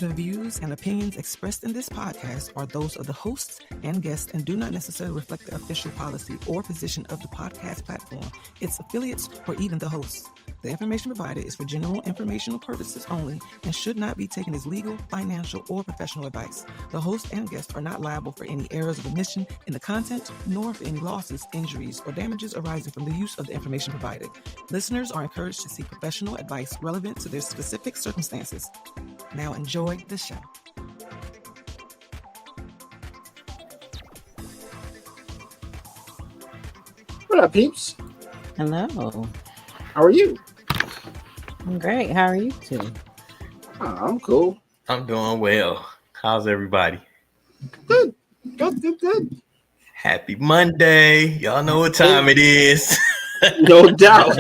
The views and opinions expressed in this podcast are those of the hosts and guests and do not necessarily reflect the official policy or position of the podcast platform, its affiliates, or even the hosts. The information provided is for general informational purposes only and should not be taken as legal, financial, or professional advice. The host and guests are not liable for any errors of omission in the content, nor for any losses, injuries, or damages arising from the use of the information provided. Listeners are encouraged to seek professional advice relevant to their specific circumstances. Now enjoy the show. What up, peeps? Hello. How are you? I'm great. How are you two? Oh, I'm cool. I'm doing well. How's everybody? Good. Good. Happy Monday. Y'all know what time it is. No doubt.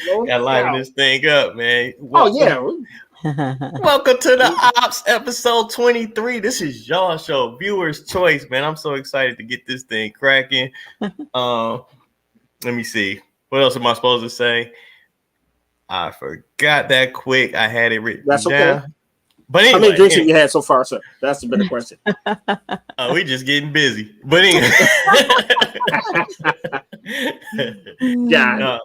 Gotta liven this thing up, man. Welcome to the Ops episode 23. This is y'all show, Viewer's Choice, man. I'm so excited to get this thing cracking. Let me see. What else am I supposed to say? I forgot that quick. I had it written That's down. Okay. But anyway, how many drinks have you had so far, sir? That's the better question. We just getting busy. But anyway. Yeah.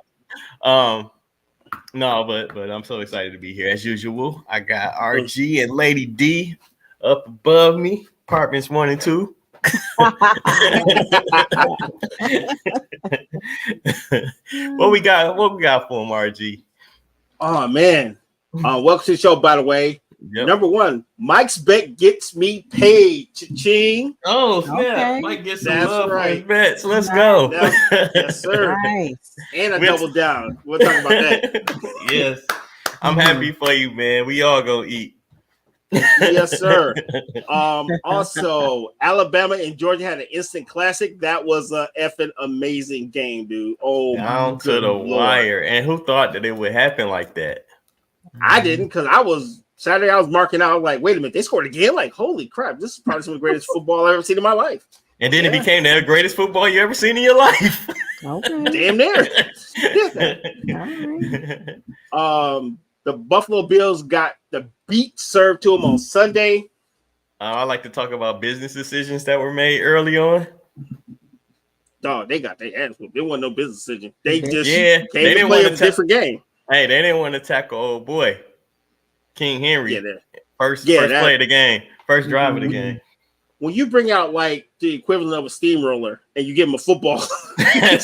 No, but I'm so excited to be here. As usual, I got RG and Lady D up above me, apartments 1 and 2. What we got for him, RG? Oh man. Welcome to the show, by the way. Yep. Number one, Mike's bet gets me paid. Cha-ching. Oh, snap. Okay. Mike gets some That's love right. for his bets. Let's go. Yes, sir. Nice. And I doubled down. We'll talk about that. Yes. I'm happy for you, man. We all gonna eat. Yes, sir. Also, Alabama and Georgia had an instant classic. That was a effing amazing game, dude. Oh, Down to the wire. And who thought that it would happen like that? I didn't, because I was marking out like, wait a minute, they scored again. Like, holy crap, this is probably some of the greatest football I've ever seen in my life. And then it became the greatest football you ever seen in your life. Okay. Damn near. All right. The Buffalo Bills got the beat served to them on Sunday. I like to talk about business decisions that were made early on. Dog, they got their ass whooped. It wasn't no business decision. They just they came to play a different game. Hey, they didn't want to tackle old boy King Henry. Yeah, first play of the game, first drive of the game. When you bring out like the equivalent of a steamroller and you give him a football and a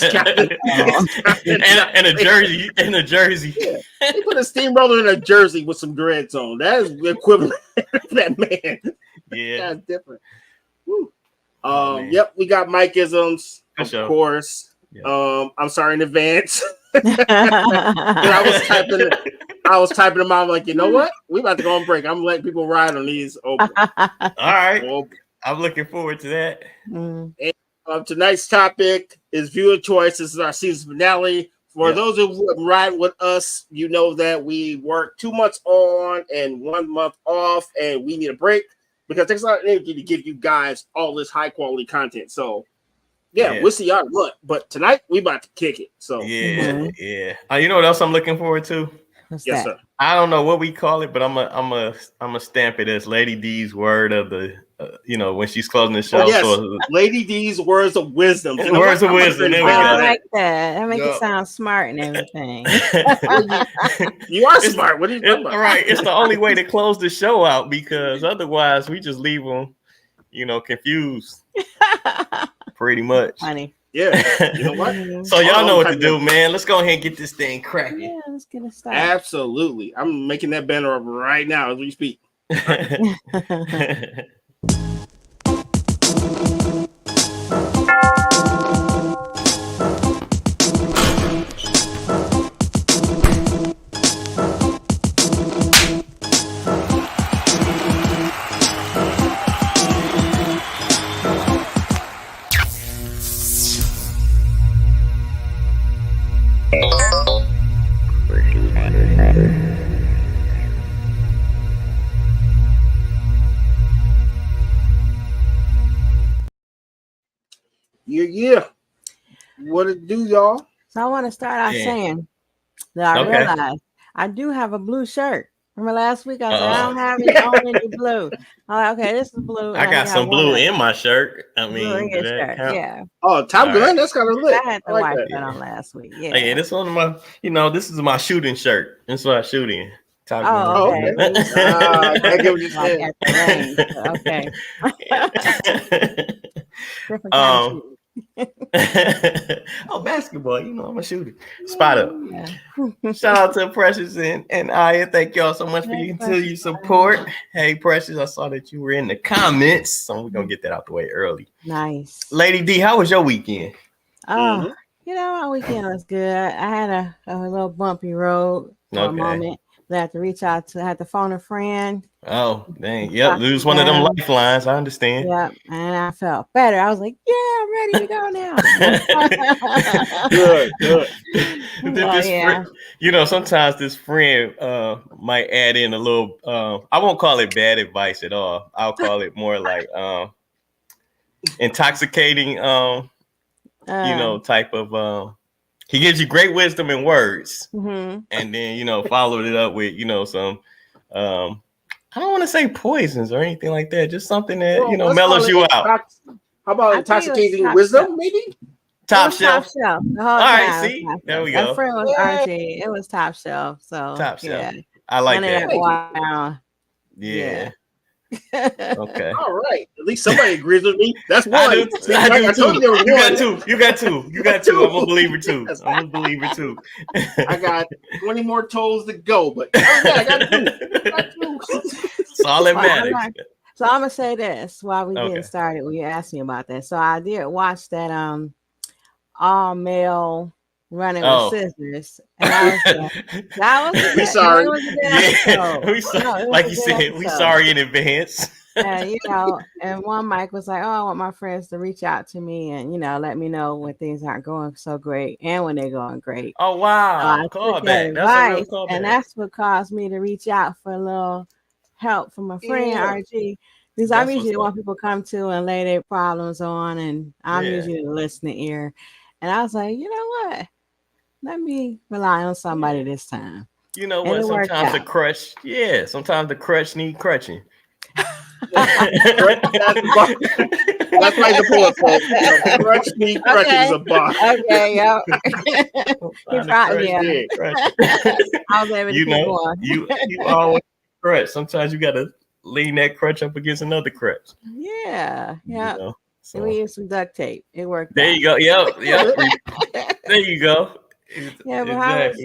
jersey, Yeah. They put a steamroller in a jersey with some dreads on. That is the equivalent of that man. Yeah, that's different. Woo. Yep, we got Mike-isms, of course. Yeah. I'm sorry in advance. I was typing them out like, you know what? We about to go on break. I'm letting people ride on these. All right. I'm looking forward to that. And tonight's topic is viewer choice. This is our season finale. For those who have riding with us, you know that we work 2 months on and 1 month off, and we need a break because there's not energy to give you guys all this high quality content. So we'll see y'all what. But tonight we about to kick it. So yeah. You know what else I'm looking forward to? Yes, sir. I don't know what we call it, but I'm a stamp it as Lady D's word of the when she's closing the show. Oh, yes. So, Lady D's words of wisdom. Words of wisdom. There we go. I like that. That makes it sound smart and everything. You are smart. What are you talking about? Right. It's the only way to close the show out because otherwise we just leave them, confused. Pretty much. Funny. Yeah. You know what? So y'all know what to do, man. Let's go ahead and get this thing cracking. Yeah, let's get it started. Absolutely. I'm making that banner up right now as we speak. Yeah. What it do, y'all? So I want to start out saying that I realized I do have a blue shirt. Remember last week I said I don't have any blue. I'm like, okay, this is blue. I got some blue in my shirt. I blue in mean, your does that shirt. count? Yeah. Oh, Top Gun, right. that's kind of lit. I had to like wipe that. that on last week. Yeah. Yeah, this one of my, this is my shooting shirt. That's what I shoot in. Top Gun. Oh, okay. I get what you're Like saying. at the range. Okay. Different kind of shooting. Oh, basketball. I'm a shooter. Spot up. Yeah. Shout out to Precious and Aya. Thank y'all so much for your continued support. Hey, Precious, I saw that you were in the comments, so we're gonna get that out the way early. Nice. Lady D, how was your weekend? Oh, my weekend was good. I had a little bumpy road for a moment. I had to reach out to, I had to phone a friend. Oh, dang. Yep, lose one of them lifelines. I understand. Yep, and I felt better. I was like, yeah, I'm ready to go now. Good. Yeah. Sometimes this friend might add in a little, I won't call it bad advice at all. I'll call it more like intoxicating, type of, he gives you great wisdom in words, and then followed it up with some I don't want to say poisons or anything like that, just something that mellows you out. How about intoxicating wisdom, maybe? Top shelf. The whole all time. Right, see, there we go. My friend was RG. It was top shelf. So top shelf. Yeah. I like that. Wow. Yeah. Okay. All right. At least somebody agrees with me. That's one. I do too. You got two. I'm a believer too. I got 20 more toes to go, but I got two. That's all that matters. So I'm gonna say this while we get started. When you asked me about that, so I did watch that all male running with scissors. And that was we sorry. Like you said, we sorry in advance. And and one Mike was like, "Oh, I want my friends to reach out to me and let me know when things aren't going so great and when they're going great." Oh wow! Callback. That's a real callback. And that's what caused me to reach out for a little help from a friend, RG. Because I'm usually the one people come to and lay their problems on, and I'm usually the listening ear. And I was like, you know what? Let me rely on somebody this time. You know what? Sometimes the crutch, sometimes the crutch need crutching. That's why the bullet point. Crutch need crutches a box. Okay, yeah. I was able to pick one. You always crutch. Sometimes you gotta lean that crutch up against another crutch. Yeah. So we used some duct tape. It worked. There you go. Yep. There you go. Yeah, but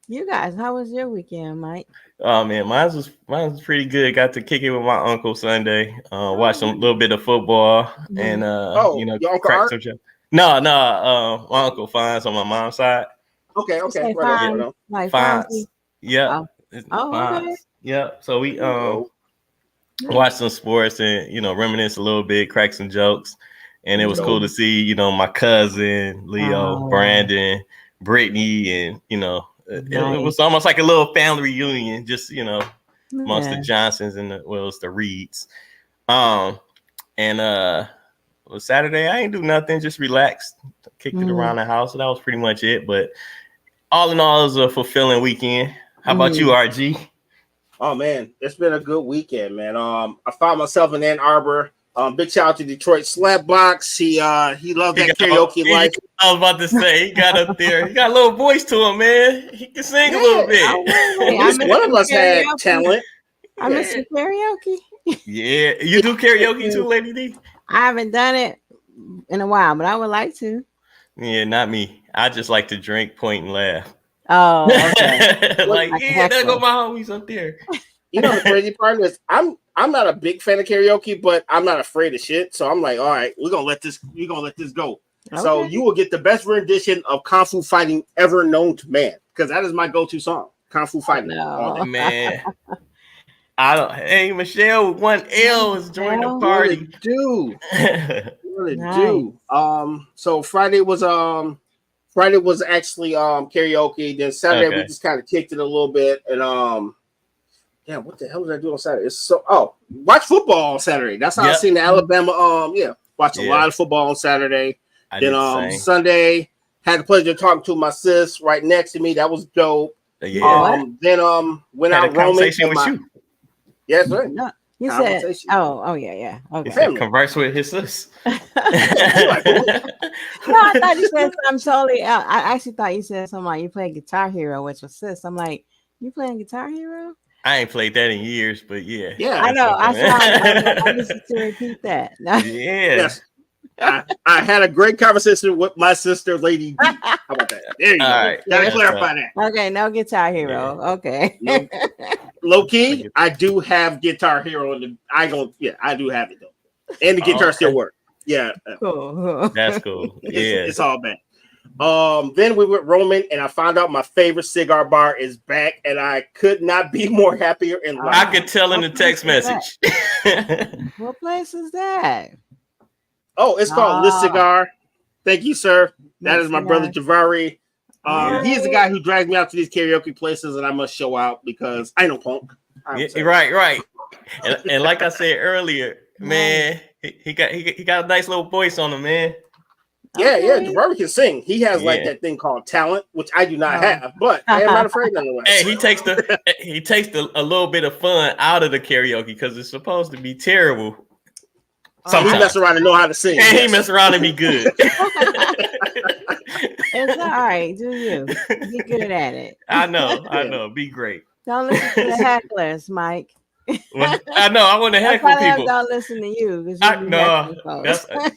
you guys, how was your weekend, Mike? Oh man, mine was pretty good. Got to kick it with my uncle Sunday. Watch a little bit of football and crack some jokes. No, my uncle Fonz on my mom's side. Okay. Like Fonzie. Yeah. Okay. Yeah. So we watch some sports and reminisce a little bit, crack some jokes, and it was cool to see my cousin Leo, Brandon, Brittany, and it was almost like a little family reunion, just amongst the Johnsons and the Reeds. And Saturday I ain't do nothing, just relaxed, kicked it around the house. So that was pretty much it. But all in all, it was a fulfilling weekend. How about you, RG? Oh man, it's been a good weekend, man. I found myself in Ann Arbor. Big shout out to Detroit Slapbox. He loved that karaoke life. I was about to say, he got up there. He got a little voice to him, man. He can sing a little bit. At least one of us had talent. I miss karaoke. Yeah, you do karaoke too, Lady D? I haven't done it in a while, but I would like to. Yeah, not me. I just like to drink, point, and laugh. Oh, okay. There go my homies up there. The crazy part is I'm not a big fan of karaoke, but I'm not afraid of shit. So I'm like, all right, we're gonna let this go. Okay. So you will get the best rendition of Kung Fu Fighting ever known to man, because that is my go-to song, Kung Fu Fighting. No. Man. Hey, Michelle, 1L is joining the party. Really do. So Friday was actually karaoke. Then Saturday we just kind of kicked it a little bit, and what the hell did I do on Saturday? Watch football on Saturday. That's how I seen the Alabama. Watch a lot of football on Saturday. Then Sunday had the pleasure of talking to my sis right next to me. That was dope. Yeah. Then went Had out a conversation roaming. with you. Yes, sir. No, you said, Conversation. oh yeah. He Okay. said converse with his sis. No, I thought you said something totally else. I actually thought you said something like you play Guitar Hero with your sis. I'm like, you playing Guitar Hero? I ain't played that in years, but yeah. Yeah. I know. I listened to repeat that. Yeah. Yes. I had a great conversation with my sister, Lady D. How about that? There you go. Right. Gotta That's clarify that. Okay, no Guitar Hero. Yeah. Okay. No. Low key, I do have Guitar Hero. I do have it though, and the guitar still works. Yeah, Cool. That's cool. Yeah. it's all bad. Then we went roaming, and I found out my favorite cigar bar is back, and I could not be more happier in life. I could tell in the text message. What place is that? Oh, it's called Lit Cigar. Thank you, sir. That is my brother Javari. He's the guy who drags me out to these karaoke places, and I must show out because I know punk. Right. And like I said earlier, man, he got a nice little voice on him, man. Yeah, Javari can sing. He has like that thing called talent, which I do not have, but I am not afraid nonetheless. Hey, he takes a little bit of fun out of the karaoke because it's supposed to be terrible. Sometimes. He mess around and know how to sing. And he mess around and be good. It's all right. Do you be good at it? I know. Be great. Don't listen to the hecklers, Mike. I know. I want to heckle people. Don't listen to you.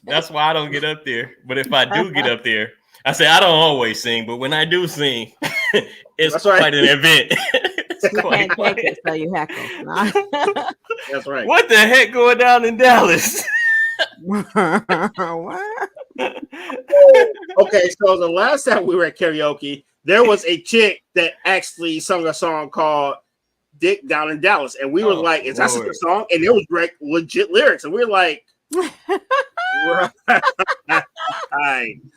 That's why I don't get up there. But if I do get up there, I say I don't always sing, but when I do sing, it's quite an event. You can't take it, so you heckle. That's right. What the heck going down in Dallas? What? Okay, so the last time we were at karaoke, there was a chick that actually sung a song called Dick Down in Dallas. And we were like, is that such a song? And it was legit lyrics. And we were like, I'm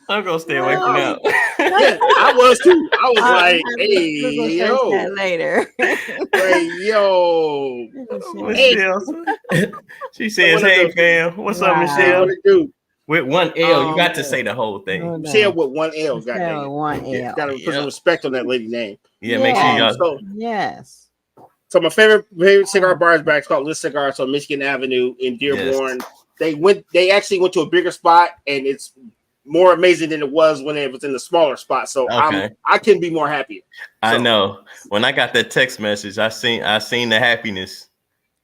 gonna stay away from that. Yeah, I was too. I was like, hey, yo. Later. Hey, yo. Michelle. She says, hey, fam. What's up, Michelle? What it do? With one L, you got to say the whole thing. Michelle with one L. Goddamn. One L. Got to put some respect on that lady name. Yeah, make sure y'all. Yes. So my favorite cigar bar is back. It's called Lit Cigars on Michigan Avenue in Dearborn. Yes. They actually went to a bigger spot, and it's more amazing than it was when it was in the smaller spot. So I couldn't be more happy. I know. When I got that text message, I seen the happiness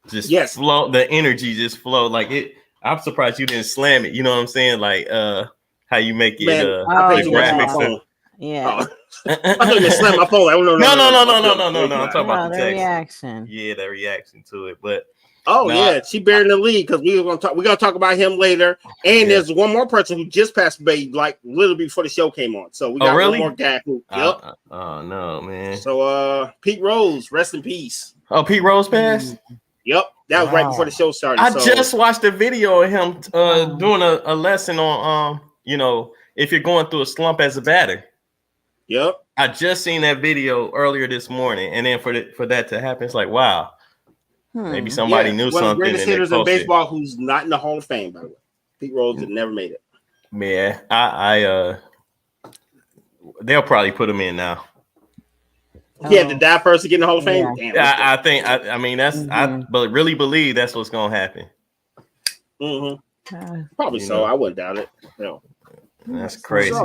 just flow, the energy just flow like it. I'm surprised you didn't slam it. You know what I'm saying? Like how you make it the graphics. Yeah. I thought you slammed my phone. No. I'm talking about the text. Reaction. Yeah, the reaction to it. But she bearing the lead because we're gonna talk about him later. And there's one more person who just passed away, like literally before the show came on. So we got one more guy who. Oh no, man. So Pete Rose, rest in peace. Oh, Pete Rose passed. Yep, that was right before the show started. I just watched a video of him doing a lesson on if you're going through a slump as a batter. Yep. I just seen that video earlier this morning, and then for that to happen, it's like, wow, maybe somebody knew something. One of the greatest hitters in baseball who's not in the Hall of Fame, by the way. Pete Rose never made it. Yeah, they'll probably put him in now. He had to die first to get in the Hall of Fame. Yeah. Damn, I mean that's I really believe that's what's gonna happen. Mm-hmm. Probably so. I wouldn't doubt it. No. That's crazy.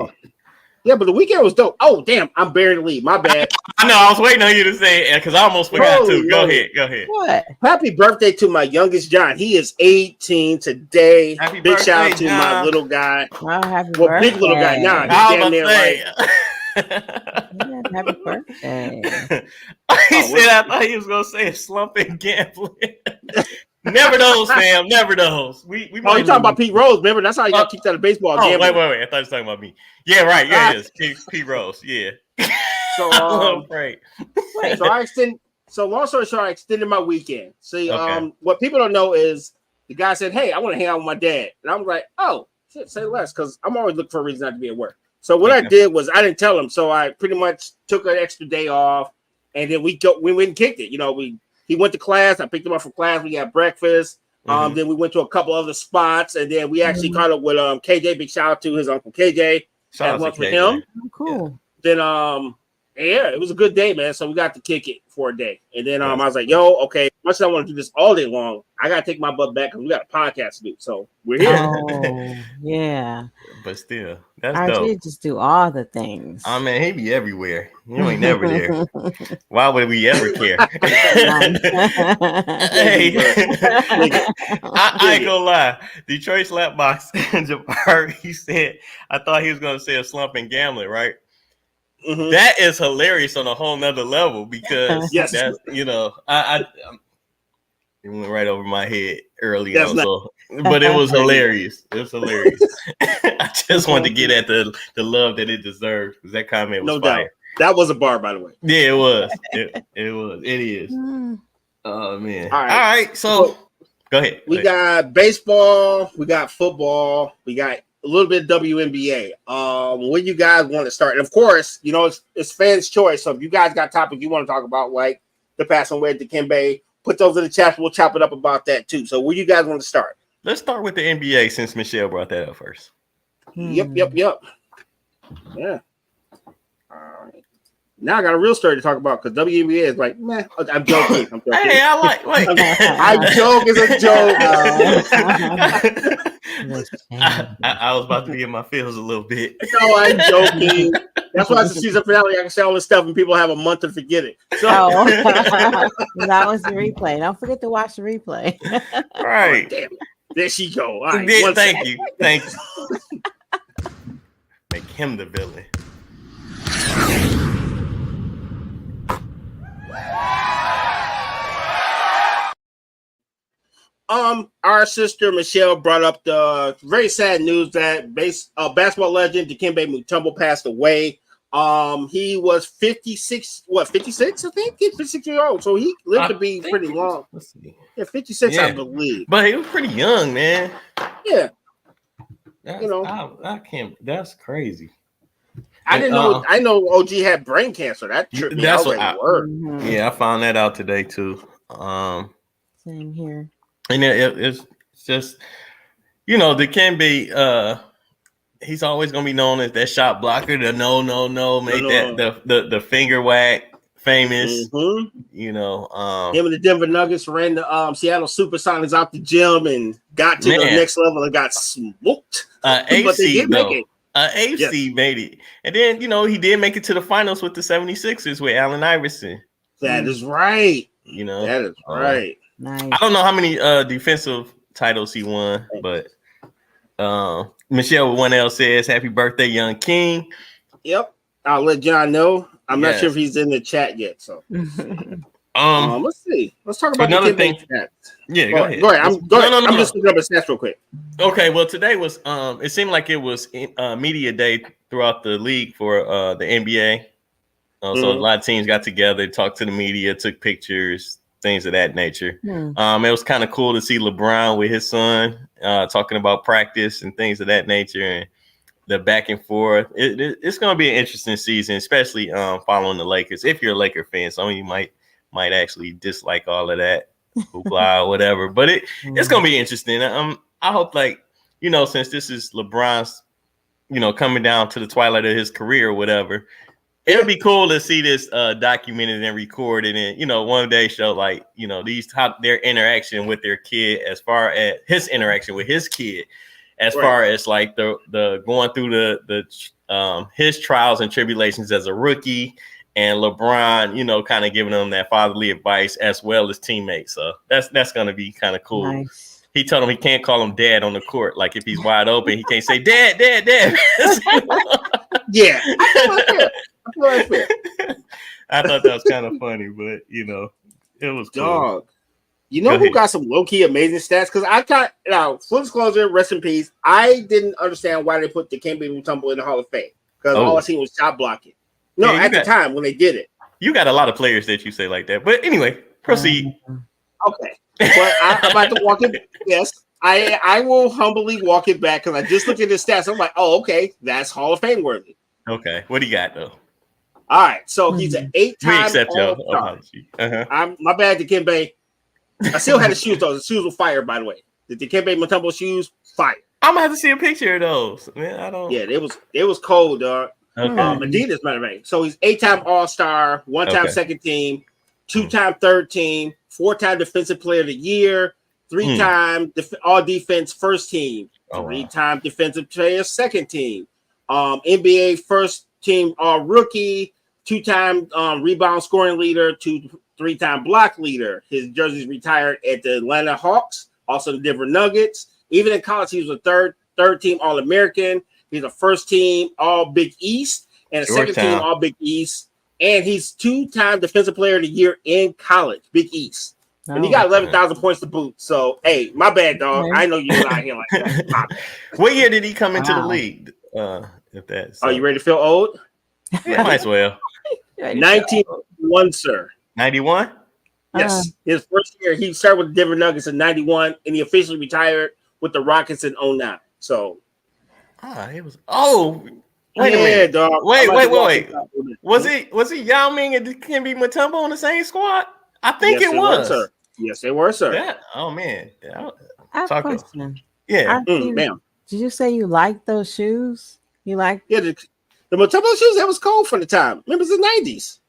Yeah, but the weekend was dope. Oh, damn. I'm bearing the lead. My bad. I know. I was waiting on you to say it because I almost forgot to. Go ahead. What? Happy birthday to my youngest John. He is 18 today. Big shout out to my little guy. Oh, happy birthday. Big little guy. Nah, he's damn near happy birthday. He said, I thought he was going to say slumping gambling. Never those, fam. Never those. We you talking about Pete Rose? Remember, that's how you got kicked out of baseball. Wait. I thought you were talking about me. Yeah, right. Yeah, it is. Pete Rose. Yeah. So, right. So long story short, I extended my weekend. See, what people don't know is the guy said, "Hey, I want to hang out with my dad," and I was like, "Oh, shit, say less," because I'm always looking for a reason not to be at work. So what I did was I didn't tell him, so I pretty much took an extra day off, and then we went and kicked it. He went to class. I picked him up from class. We had breakfast. Then we went to a couple other spots, and then we actually caught up with KJ. Big shout out to his uncle KJ. Shout out to him. Oh, cool. Then Yeah, it was a good day, man. So we got to kick it for a day. And then I was like, yo, okay, much as I want to do this all day long, I got to take my butt back because we got a podcast to do. So we're here. Oh, yeah. But still, that's RG dope. just do all the things. I mean, he be everywhere. You ain't never there. Why would we ever care? Hey, I ain't gonna lie. Detroit Slapbox Jabbar, he said, I thought he was gonna say a slump in gambling, right? Mm-hmm. That is hilarious on a whole nother level because Yes. that's, you know, it went right over my head early on, so, but it was hilarious. It was hilarious. I just wanted to get at the love that it deserved because that comment was fire. Doubt. That was a bar, by the way. Yeah, it was. It was. It is. Oh man. All right. So go ahead. We got baseball. We got football. We got a little bit of WNBA. When you guys want to start? And of course, you know it's fans' choice. So if you guys got topics you want to talk about, like the passing away at Dikembe, put those in the chat. We'll chop it up about that too. So where you guys want to start? Let's start with the NBA since Michelle brought that up first. Yep. Yeah. All right. Now I got a real story to talk about because WNBA is like, man, I'm joking. Hey, I like. Wait, I joke is a joke. I was about to be in my feels a little bit. No, I'm joking. That's why it's the season finale. I can say all this stuff and people have a month to forget it. So that was the replay. Don't forget to watch the replay. All right. Damn it. There she go. All right. Thank you. Make him the villain. Our sister Michelle brought up the very sad news that basketball legend Dikembe Mutombo passed away. He was 56, 56, I think? He's 56 years old. So he lived to be pretty long. Let's see. Yeah, 56, I believe. But he was pretty young, man. Yeah. I can't. That's crazy. I didn't know. I know OG had brain cancer. That tripped me out. Yeah, I found that out today too. Same here. And it's just, you know, Dikembe, he's always gonna be known as that shot blocker, the no, make that the finger whack famous. Mm-hmm. You know, him and the Denver Nuggets ran the Seattle Supersonics out the gym and got to the next level and got smoked. AC made it. And then, you know, he did make it to the finals with the 76ers with Allen Iverson. That is right. You know, that is right. Nice. I don't know how many defensive titles he won, but Michelle with 1L says, "Happy birthday, young king." Yep. I'll let John know. I'm not sure if he's in the chat yet. So let's see. Let's talk about another thing. Yeah, go ahead. Go ahead. I'm just looking up his stats real quick. Okay, well, today was it seemed like it was media day throughout the league for the NBA. So a lot of teams got together, talked to the media, took pictures, things of that nature. It was kind of cool to see LeBron with his son talking about practice and things of that nature and the back and forth. It's going to be an interesting season, especially following the Lakers. If you're a Laker fan, some of you might actually dislike all of that hoopla or whatever, but it's going to be interesting. I hope, like, you know, since this is LeBron's, you know, coming down to the twilight of his career or whatever, it'll be cool to see this documented and recorded, and, you know, one day show, like, you know, how their interaction with their kid, as far as his interaction with his kid, as far as like the going through the his trials and tribulations as a rookie, and LeBron, you know, kind of giving them that fatherly advice as well as teammates. So that's gonna be kind of cool. Nice. He told him he can't call him dad on the court. Like, if he's wide open, he can't say dad. Yeah. I thought that was kind of funny, but, you know, it was cool. Dog. You know who got some low-key amazing stats? Because I got, now, full disclosure, rest in peace, I didn't understand why they put Dikembe Mutombo in the Hall of Fame. Because all I seen was shot blocking. No, at the time when they did it. You got a lot of players that you say like that. But anyway, proceed. Okay. But I'm about to walk it. Yes. I will humbly walk it back because I just looked at the stats. I'm like, oh, okay, that's Hall of Fame worthy. Okay. What do you got, though? All right. So he's an 8-time. We accept your apology. I'm my bad, Dikembe. I still had the shoes, though. The shoes were fire, by the way. The Dikembe Mutombo shoes, fire. I'm gonna have to see a picture of those. Man, I don't. Yeah, it was cold, dog. Okay. Adidas, matter of fact. So he's 8-time All-Star, 1-time second team, 2-time third team, 4-time Defensive Player of the Year, 3-time All Defense first team, 3-time Defensive Player second team, NBA first team All Rookie, 2-time rebound scoring leader, 3-time block leader. His jersey's retired at the Atlanta Hawks, also the Denver Nuggets. Even in college, he was a third team All American. He's a first team All Big East and a second team All Big East. And he's 2-time Defensive Player of the Year in college, Big East. And he got 11,000 points to boot. So, hey, my bad, dog. I know you out here like that. What year did he come into the league? If that. So. Are you ready to feel old? Yeah, might as well. 1991, sir. 91? Yes. His first year, he started with the Denver Nuggets in 91, and he officially retired with the Rockets in 09. So. It was. Wait a minute, dog. Wait. Was it Yao Ming and Dikembe Mutombo on the same squad? I think it was. Sir. Yes, they were, sir. Yeah. Oh man. I have a question. Yeah. Ma'am. Did you say you like those shoes? You like? Yeah, the Mutombo shoes, that was cold for the time. Remember, it's the 90s.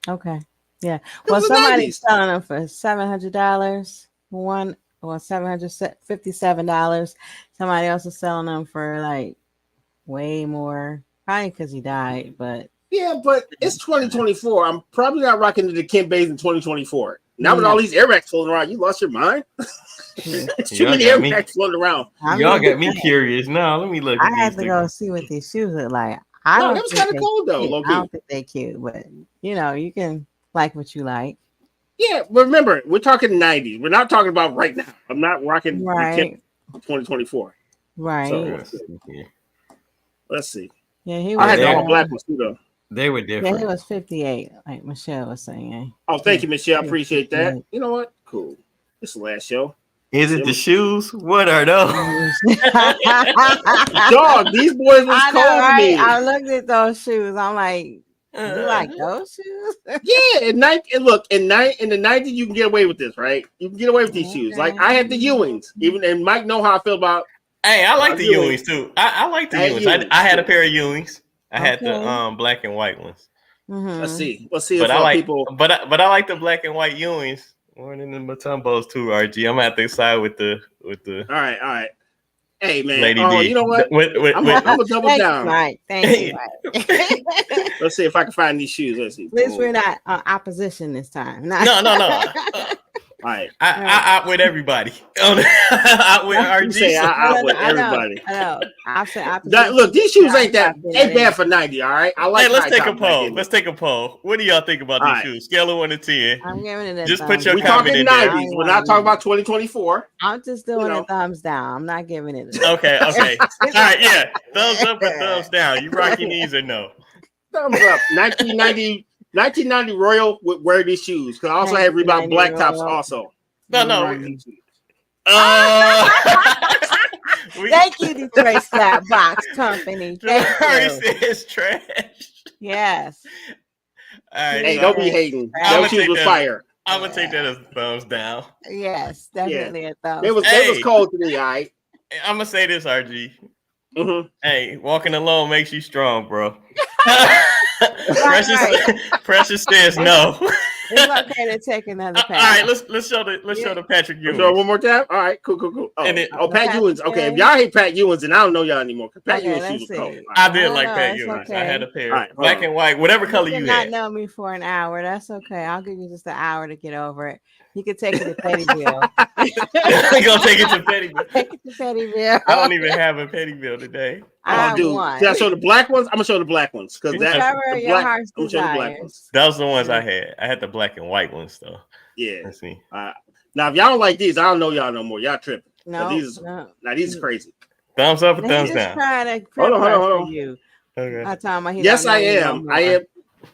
Okay. Yeah. Well, somebody's selling them for $700. One or $757. Somebody else is selling them for like way more. Probably because he died, but yeah, but it's 2024. I'm probably not rocking the Dikembe's in 2024. Now with all these Air Max floating around, you lost your mind. Too many Air Max floating around. Y'all got me curious. Now let me look. I had to go see what these shoes look like. That was kind of cool though. I don't think they're cute, but you can like what you like. Yeah, but remember, we're talking 90s. We're not talking about right now. I'm not rocking 2024. Right. So, let's see. Yeah, he was. I had the all black ones too, though. They were different. Yeah, he was 58, like Michelle was saying. Oh, thank you, Michelle. I appreciate that. You know what? Cool. This is the last show. Is it the shoes? What are those? Dog, these boys was cold to me. I looked at those shoes. I'm like, you like those shoes? Yeah, in the 90s, you can get away with this, right? You can get away with these shoes. Like I had the Ewings, and Mike know how I feel about. Hey, I like the Ewings too. I like the Ewings. I had a pair of Ewings. I had the black and white ones. Mm-hmm. Let's see. But I like But I like the black and white Ewings more than the Mutombos too. RG, I'm gonna have to side with the. All right. Hey man, Lady D. You know what? I'm gonna double down. Right. Thank you. Let's see if I can find these shoes. Let's see. At least we're not opposition this time. No. All right. I outwit everybody. Outwit RG. Say I outwit everybody. I know. I said look, these shoes ain't bad for 90. All right. I like. Hey, let's take a poll. Let's take a poll. What do y'all think about these shoes? Scale of 1 to 10. I'm giving it a just thumbs. put your We're comment in there. 90s. We're not talking about 2024. I'm just doing a thumbs down. I'm not giving it. Okay. All right. Yeah. Thumbs up or thumbs down. You rocking these or no? Thumbs up. 1990 Royal would wear these shoes because I also had Reebok black tops also. No. Thank you, Detroit Slap Box Company. It's trash. Yes. All right, hey, don't be hating. Those shoes was fire. I'm gonna take that as a thumbs down. Yes, definitely a thumbs. It was cold to me. All right. I'm gonna say this, RG. Mm-hmm. Hey, walking alone makes you strong, bro. Precious says no. It's okay to take another pass. All right, let's show the Patrick Ewing. So one more time. All right, cool. Oh, Pat Ewing's. Okay, if y'all hate Pat Ewing's, then I don't know y'all anymore. Pat Ewing's shoes were cold. I did like Pat Ewing's. Okay. I had a pair, black and white, whatever color you had. Not know me for an hour. That's okay. I'll give you just an hour to get over it. You can take it to Pettyville. We're gonna take it to Pettyville. Take it to Pettyville. I don't even have a Pettyville today. I do. Should I show the black ones? I'm gonna show the black ones because your heart's desires. Those are the ones I had. I had the black and white ones though. Yeah. Let's see. Now, if y'all don't like these, I don't know y'all no more. Y'all tripping. No. These are crazy. Thumbs up or thumbs down? Hold on. You. Okay. Yes, I am. I am.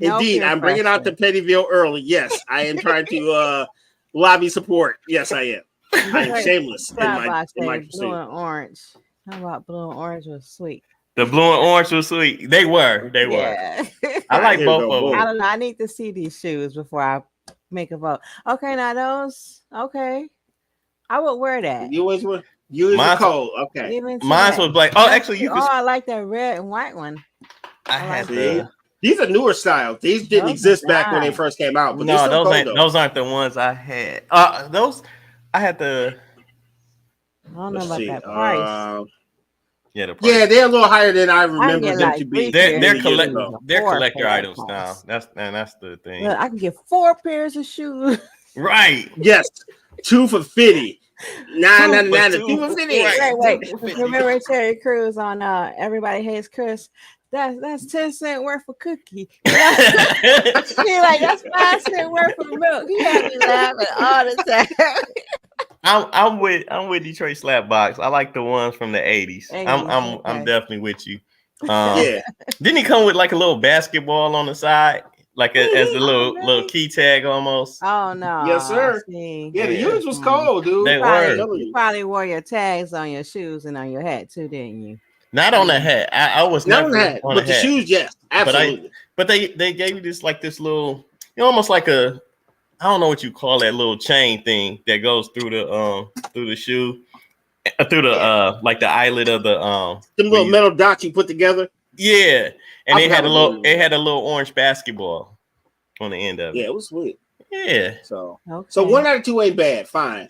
Indeed, I'm bringing out the Pettyville early. Yes, I am trying to lobby support. Yes, I am. I am shameless in my blue and orange. How about blue and orange was sweet? The blue and orange was sweet. They were. Yeah. I like both of them. I don't know. I need to see these shoes before I make a vote. Okay, now those. Okay, I would wear that. You always were. You is cold. Okay. Mine was black. Oh, actually, you could. I like that red and white one. I had See? the. These are newer styles. These didn't Those exist are back when they nice. first came out. But No, those those aren't the ones I had. Those I had the. I don't know Let's about see. that price. Yeah, the price. Yeah, they're a little higher than I I remember get them like to be. 3 pairs They're of years shoes ago. or they're 4 collector for that items price. now. That's the thing. Look, I can get 4 pairs of shoes. Right. Yes, 2 for 50. Nah, Two for 2 for 50. right. Wait. 2 for 50. Remember Terry Crews on Everybody Hates Chris? That's 10-cent worth of cookie. He like that's 5-cent worth of milk. He had me laughing all the time. I'm with Detroit Slapbox. I like the ones from the 80s. I'm Okay. definitely with you. Yeah. Didn't he come with like a little basketball on the side, like as a little key tag almost? Oh no. Yes, sir. See. Yeah, the Yeah. units was cold, dude. They You were. probably wore your tags on your shoes and on your hat too, didn't you? Not on the hat. I was Not never on that, on but the the hat. shoes, yes, absolutely. But they gave you this little, almost like a, I don't know what you call that little chain thing that goes through the shoe, through the like the eyelid of the Them little metal dots you put together. Yeah, and I it had a forgot what it had a little orange basketball on the end of it. Yeah, it was sweet. Yeah. So Okay. 1 out of 2 ain't bad. Fine.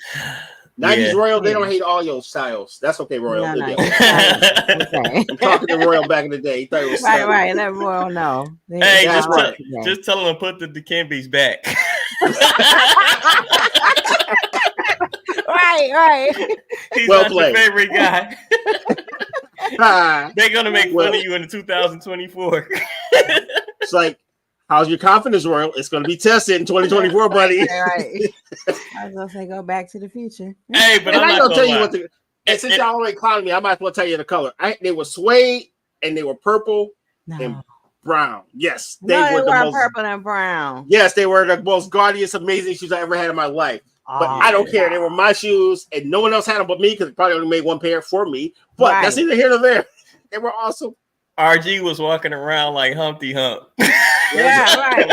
90s Yeah. Royal, they don't hate all your styles. That's okay, Royal. No, Good no. deal. Okay. I'm talking to Royal back in the day. He thought it was Right. Let Royal know. Hey, That's right. just tell him to put the Dikembes back. Right. He's Well not played. your favorite guy. Ah, They're gonna make Well- fun of you in 2024. it's like, how's your confidence, Royal? It's going to be tested in 2024, buddy. Right. I was gonna say go back to the future. Hey, but And I'm I not gonna tell you lie. what the. And since y'all already clowning me, I might as well tell you the color. They were suede and they were purple No. and brown. Yes, They were the were most. purple and brown. Yes, they were the most gaudiest, amazing shoes I ever had in my life. But I don't care. They were my shoes, and no one else had them but me because probably only made 1 pair for me. But that's neither here nor there. They were awesome. RG was walking around like Humpty Hump. Yeah, right.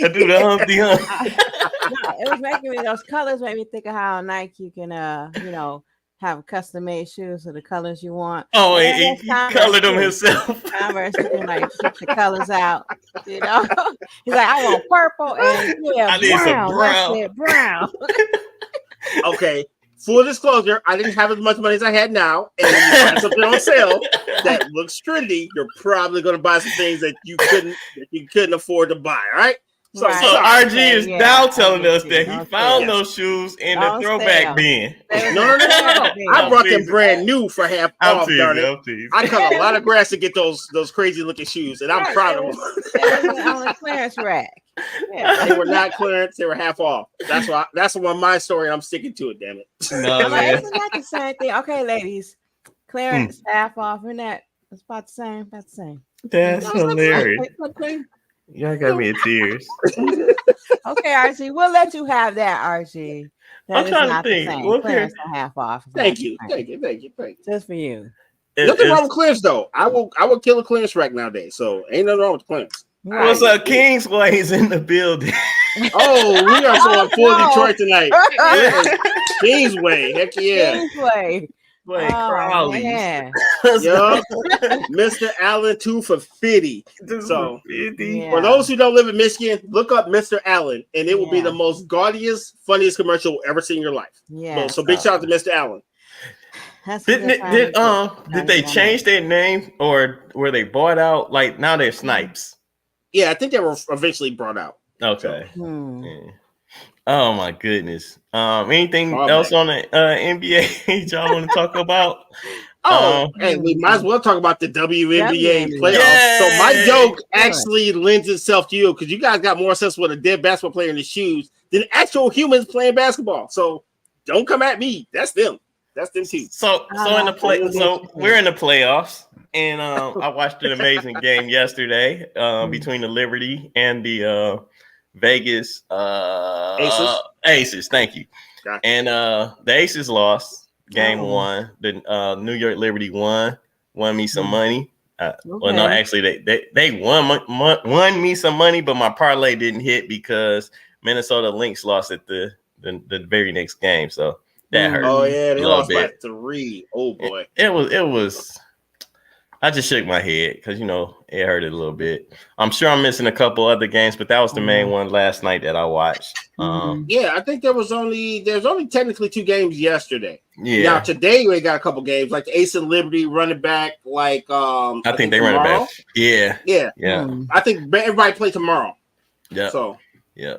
I do the Humpty Hump. No, it was making me, those colors made me think of how Nike can have custom made shoes of the colors you want. Oh, Yeah, he that's colored them Converse, himself. Converse, you can like pick the colors out. He's like, I want purple and I need some brown. I said brown. Okay. Full disclosure, I didn't have as much money as I had now. And when you find something on sale that looks trendy, you're probably going to buy some things that you couldn't afford to buy. All right. So, Right. So Sorry. RG is Yeah, now I telling get us you. that he Okay. found those shoes in the Don't throwback sell. bin. No. I brought them brand new for half I'm off, darn it. teasing. I cut a lot of grass to get those crazy looking shoes, and I'm Right, proud it of them. It was on the clearance rack. Yeah. They were not clearance; they were half off. That's one my story. I'm sticking to it. Damn it! No, I'm like, man. isn't that the same thing? Okay, ladies, clearance half off, and it's about the same. About the same. That's hilarious. Okay, Y'all got me in tears. RG, we'll let you have that, RG. That I'm is trying to not the think. same. What Clearance and half off. Thank you. Just for you. Nothing wrong with clearance though. I will kill a clearance rack nowadays. So ain't nothing wrong with clearance. What's up? Kingsway's in the building. Oh, we are going full no. Detroit tonight. Yeah. Kingsway, heck yeah. Kingsway. Wait, Oh, Crowley. man. Yo, Mr. Allen 2 for 50. So, Yeah. for those who don't live in Michigan, look up Mr. Allen, and it will be Yeah. the most gaudiest, funniest commercial you'll ever see in your life. Yeah. So big shout out to Mr. Allen. Did they change their name or were they bought out? Like now they're Snipes. Yeah, I think they were eventually brought out. Okay. Hmm. Yeah. Oh my goodness. Anything Oh, else man. on the NBA y'all want to talk about? Oh, and we might as well talk about the WNBA WNBA. playoffs. So my Yay! joke actually lends itself to you because you guys got more sense with a dead basketball player in the shoes than actual humans playing basketball. So don't come at me. That's them. That's them too. So in the play, so we're in the playoffs, and I watched an amazing game yesterday between the Liberty and the Vegas Aces. Thank you. Gotcha. And the Aces lost game one. The New York Liberty won me some money. Well, no, actually they won me some money, but my parlay didn't hit because Minnesota Lynx lost at the very next game. So that hurt. Oh yeah, they a little lost by bit. 3. Oh boy. It was. I just shook my head because it hurt a little bit. I'm sure I'm missing a couple other games, but that was the main one last night that I watched. Yeah, I think there's only technically 2 games yesterday. Yeah. Now today we got a couple games like the Ace and Liberty running back. Like I think they tomorrow. running back. Yeah. Yeah. I think everybody play tomorrow. Yeah. So. Yeah.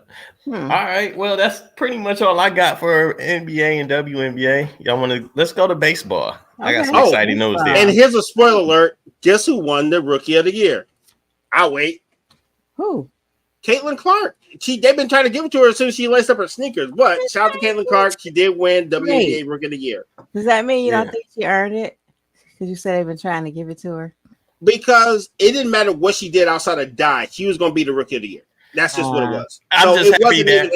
All right. Well, that's pretty much all I got for NBA and WNBA. Let's go to baseball. I got some exciting news there. And here's a spoiler alert. Guess who won the Rookie of the Year? I'll wait. Who? Caitlin Clark. They've been trying to give it to her as soon as she laced up her sneakers. But shout out to Caitlin Clark. She did win WNBA Rookie of the Year. Does that mean you don't think she earned it? Because you said they've been trying to give it to her. Because it didn't matter what she did outside of die. She was going to be the Rookie of the Year. That's just what it was. I'm just happy that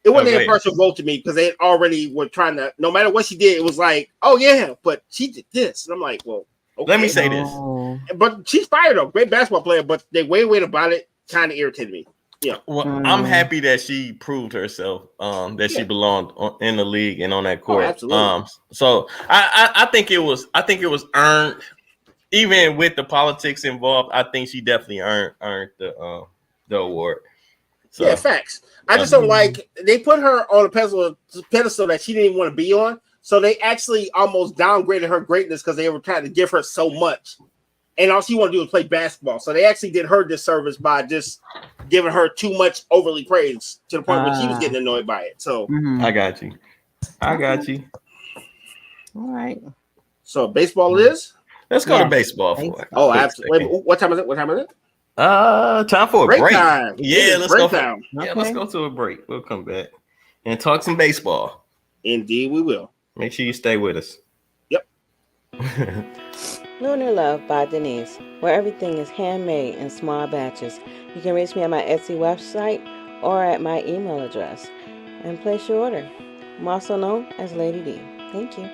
it wasn't an impartial vote to me because they already were trying to. No matter what she did, it was like, oh yeah, but she did this, and I'm like, well, okay. Let me say this. But she's fired though, great basketball player. But they way about it kind of irritated me. Yeah. Well, I'm happy that she proved herself. That she belonged in the league and on that court. Absolutely. So I think it was earned. Even with the politics involved, I think she definitely earned the award. So, yeah, facts. I just don't like they put her on a pedestal that she didn't even want to be on. So they actually almost downgraded her greatness because they were trying to give her so much, and all she wanted to do was play basketball. So they actually did her disservice by just giving her too much overly praise to the point where she was getting annoyed by it. So I got you. All right. So baseball is. Let's go to baseball for it. Oh, absolutely. Wait, what time is it? Time for a break. Time. Yeah, let's break go. Time. Yeah, let's go to a break. We'll come back and talk some baseball. Indeed, we will. Make sure you stay with us. Yep. Lunar Love by Denise, where everything is handmade in small batches. You can reach me at my Etsy website or at my email address and place your order. I'm also known as Lady D. Thank you.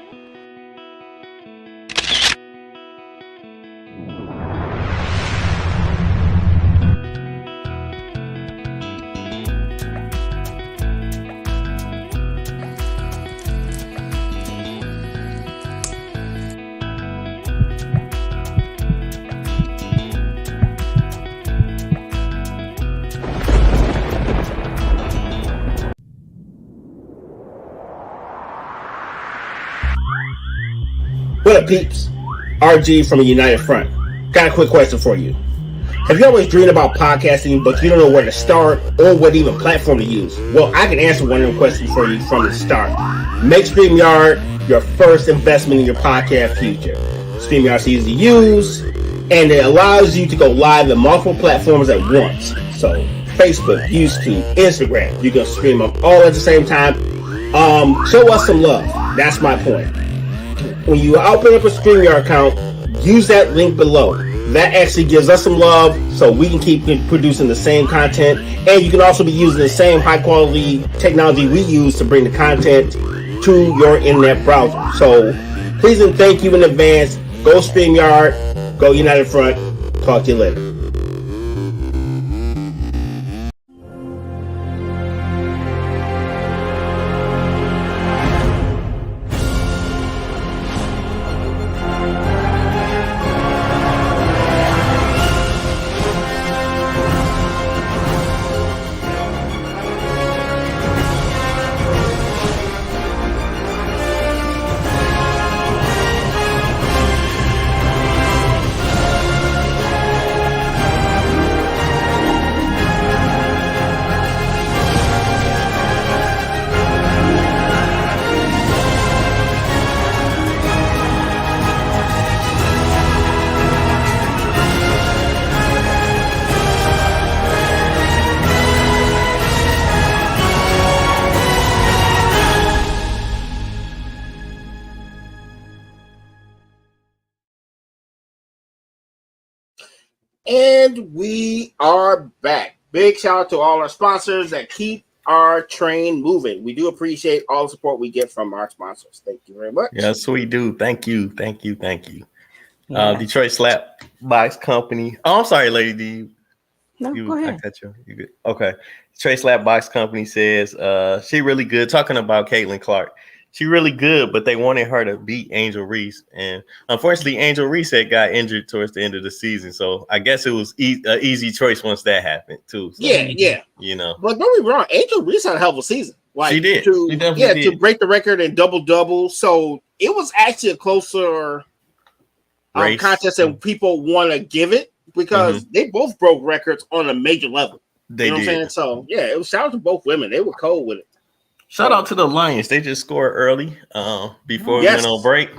What up, peeps? RG from the United Front. Got a quick question for you. Have you always dreamed about podcasting, but you don't know where to start or what even platform to use? Well, I can answer one of them questions for you from the start. Make StreamYard your first investment in your podcast future. StreamYard's easy to use, and it allows you to go live in multiple platforms at once. So, Facebook, YouTube, Instagram, you can stream them all at the same time. Show us some love. That's my point. When you open up a StreamYard account, use that link below. That actually gives us some love so we can keep producing the same content. And you can also be using the same high quality technology we use to bring the content to your internet browser. So please and thank you in advance. Go StreamYard, go United Front. Talk to you later. And we are back. Big shout out to all our sponsors that keep our train moving. We do appreciate all the support we get from our sponsors. Thank you very much. Yes, we do. Thank you. Yeah. Detroit Slap Box Company. Oh, I'm sorry, Lady D. No, go ahead. I cut you. You good? Okay. Detroit Slap Box Company says she really good. Talking about Caitlin Clark. She really good, but they wanted her to beat Angel Reese, and unfortunately, Angel Reese had got injured towards the end of the season. So I guess it was an easy choice once that happened too. So, yeah. You know, but don't be wrong, Angel Reese had a hell of a season. Like she did. She did. To break the record in double. So it was actually a closer contest than people want to give it because they both broke records on a major level. They you know did. What I'm saying? So yeah, it was shout out to both women. They were cold with it. Shout out to the Lions. They just scored early before we went on break.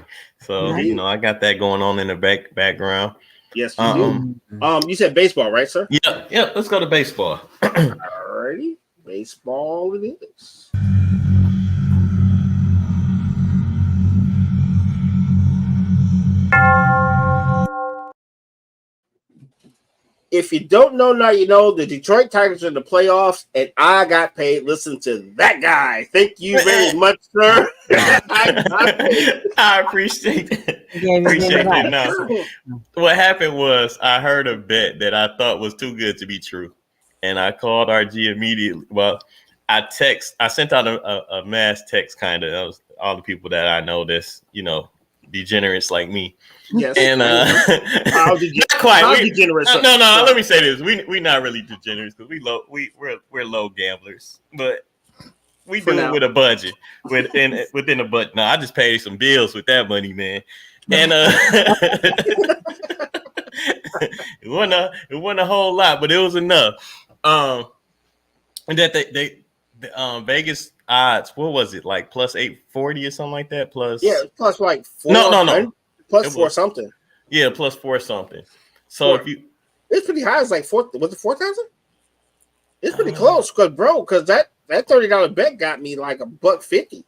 So, you know, I got that going on in the background. Yes, you do. You said baseball, right, sir? Yeah. Let's go to baseball. Alrighty. Baseball it is. If you don't know now, you know the Detroit Tigers are in the playoffs, and I got paid. Listen to that guy. Thank you very much, sir. I appreciate it. Appreciate it. No. What happened was I heard a bet that I thought was too good to be true, and I called RG immediately. Well, I sent out a mass text, kind of. That was all the people that I know that's, you know, degenerates like me. Yes. And not quite. No. Let me say this: we not really degenerates because we're low gamblers, but we do it with a budget, within a budget. No, I just paid some bills with that money, man. And it wasn't a whole lot, but it was enough. And that they Vegas odds, what was it, like plus 840 or something like that? Plus plus like 4. No. Plus 4 something. Yeah, plus 4 something. So if you, it's pretty high. It's like 4. Was it 4,000? It's pretty close, because that $30 bet got me like $150.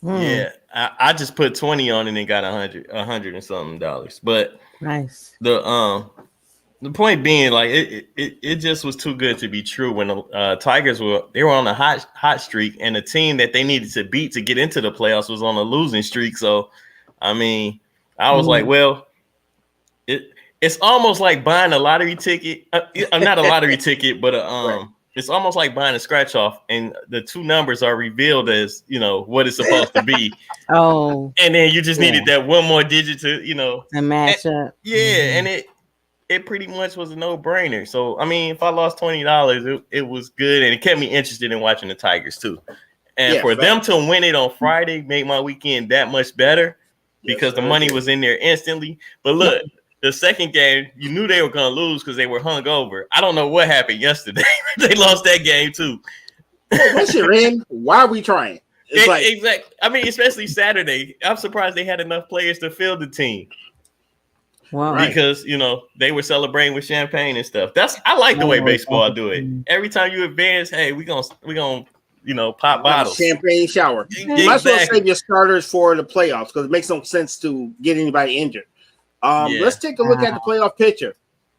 Yeah, I just put 20 on it and got $100 and something dollars. But nice. The point being, like, it just was too good to be true when the Tigers were on a hot streak, and the team that they needed to beat to get into the playoffs was on a losing streak. So, I mean, I was like, well, it's almost like buying a lottery ticket. Not a lottery ticket, but it's almost like buying a scratch off, and the two numbers are revealed as, you know, what it's supposed to be. Oh, and then you just needed that one more digit to, you know, to match up. Yeah, and it pretty much was a no-brainer. So, I mean, if I lost $20, it was good, and it kept me interested in watching the Tigers too. And for them to win it on Friday made my weekend that much better because the money was in there instantly. But look, the second game, you knew they were going to lose because they were hungover. I don't know what happened yesterday. They lost that game too. Once you're in, why are we trying? Exactly. I mean, especially Saturday. I'm surprised they had enough players to field the team. Wow. Because, you know, they were celebrating with champagne and stuff. I like the way baseball do it. Every time you advance, hey, we gonna you know, pop bottles. Champagne shower. You might as well save your starters for the playoffs because it makes no sense to get anybody injured. Let's take a look at the playoff picture.